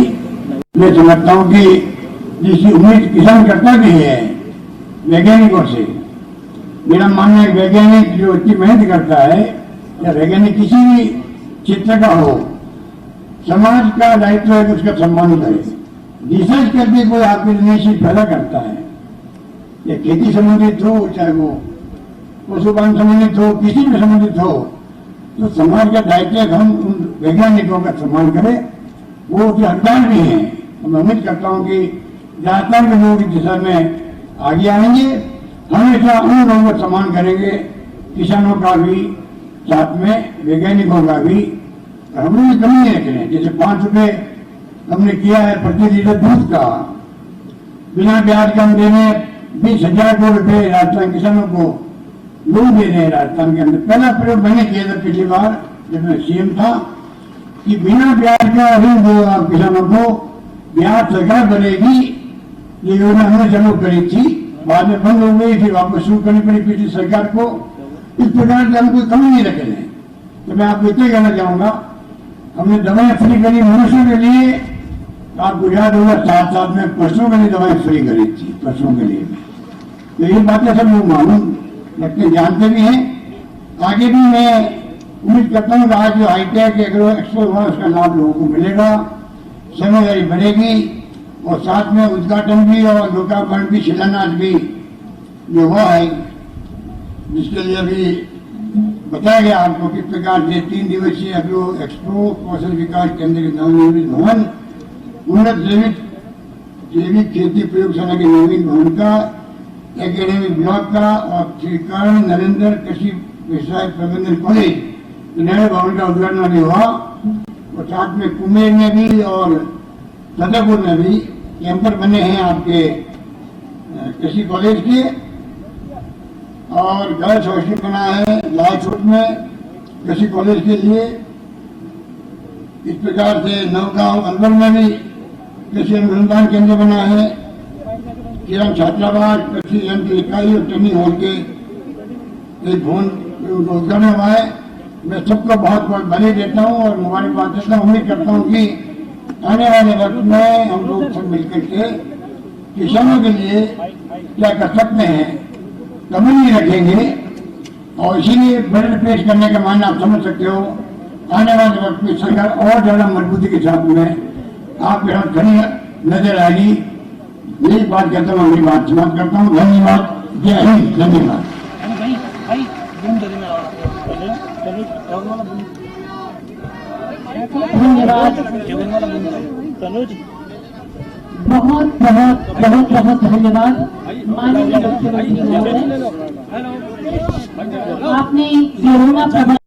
मैं समझता हूँ कि जिसकी उम्मीद किसान करता भी है वैज्ञानिकों से। मेरा मानना है वैज्ञानिक जो इतनी मेहनत करता है या वैज्ञानिक किसी भी क्षेत्र का हो, समाज का दायित्व है कि उसका सम्मान करे। रिसर्च करके कोई आपके लिए चीज पैदा करता है, या खेती संबंधित हो, चाहे वो पशुपालन संबंधित हो, किसी भी संबंधित हो, तो समाज का दायित्व है हम उन वैज्ञानिकों का सम्मान करें। वो उसके हकदार भी हैं। मैं उम्मीद करता हूँ कि ज्यादातर के लोग इस दिशा में आगे आएंगे, हमेशा उन लोगों का सम्मान करेंगे, किसानों का भी, साथ में वैज्ञानिकों का भी। हम लोग कमी नहीं रख रहे हैं। जैसे 5 रुपए हमने किया है प्रति लीटर दूध का, बिना ब्याज का हम देने 20,000 करोड़ रुपए राजस्थान किसानों को लोन दे रहे हैं। राजस्थान के अंदर पहला प्रयोग मैंने किया था पिछली बार जब मैं सीएम था, कि बिना ब्याज का ऋण दो आप किसानों को, ब्याज सरकार भरेगी। ये योजना हमने चालू करी थी, बाद में बंद हो गई, फिर वापस शुरू करनी पड़ी पिछली सरकार को। इस प्रकार से हम कोई कमी नहीं रख रहे हैं। तो मैं आपको इतना कहना चाहूंगा, हमने दवाएं फ्री करी मनुष्यों के लिए, आपको याद होगा 7 में पशुओं के लिए दवाएं फ्री करी थी, पशुओं के लिए। तो ये बातें सब लोग मालूम रखते जानते भी हैं। आगे भी मैं उम्मीद करता हूँ कि आज जो हाईटेक एग्रो एक्सपो हुआ उसका लाभ लोगों को मिलेगा, समझदारी बढ़ेगी, और साथ में उद्घाटन भी और लोकार्पण भी, शिलान्यास भी जो हुआ है, जिसके लिए अभी बताया गया आपको किस प्रकार से 3 दिवसीय एग्रो एक्सपो, कौशल विकास केंद्र के नवनिर्मित भवन, उन्नत जैविक खेती प्रयोगशाला के नवीन भवन का, एकेडमिक ब्लॉक का, और श्री कर्ण नरेंद्र कृषि व्यवसाय प्रबंधन कॉलेज नए भवन का उद्घाटन भी हुआ। और साथ में कुमेर में भी और फतेहपुर में भी कैंपर बने हैं आपके कृषि कॉलेज के, और गर्ल्स हॉस्टल बना है लालचौक में कृषि कॉलेज के लिए। इस प्रकार से नवगांव अलवर में भी कृषि अनुसंधान केंद्र बना है, किरण छात्रावास, कृषि यंत्र इकाई और ट्रेनिंग हॉल के एक भवन उद्घाटन हुआ है। मैं सबको बहुत बहुत बधाई देता हूँ और मुबारकबाद देता हूँ। उम्मीद करता हूँ कि आने वाले वक्त में हम लोग सब मिलकर के किसानों के लिए क्या कर सकते हैं, कमी नहीं रखेंगे। और इसीलिए बजट पेश करने का मायने आप समझ सकते हो। आने वाले वक्त में सरकार और ज्यादा मजबूती के साथ में आपके साथ खड़ी नजर आएगी। यही बात कहता हूँ, मेरी बात समाप्त करता हूँ। धन्यवाद, जय हिंद, धन्यवाद।
बहुत बहुत बहुत बहुत धन्यवाद माननीय मुख्यमंत्री महोदय। आपने कोरोना प्रबंधन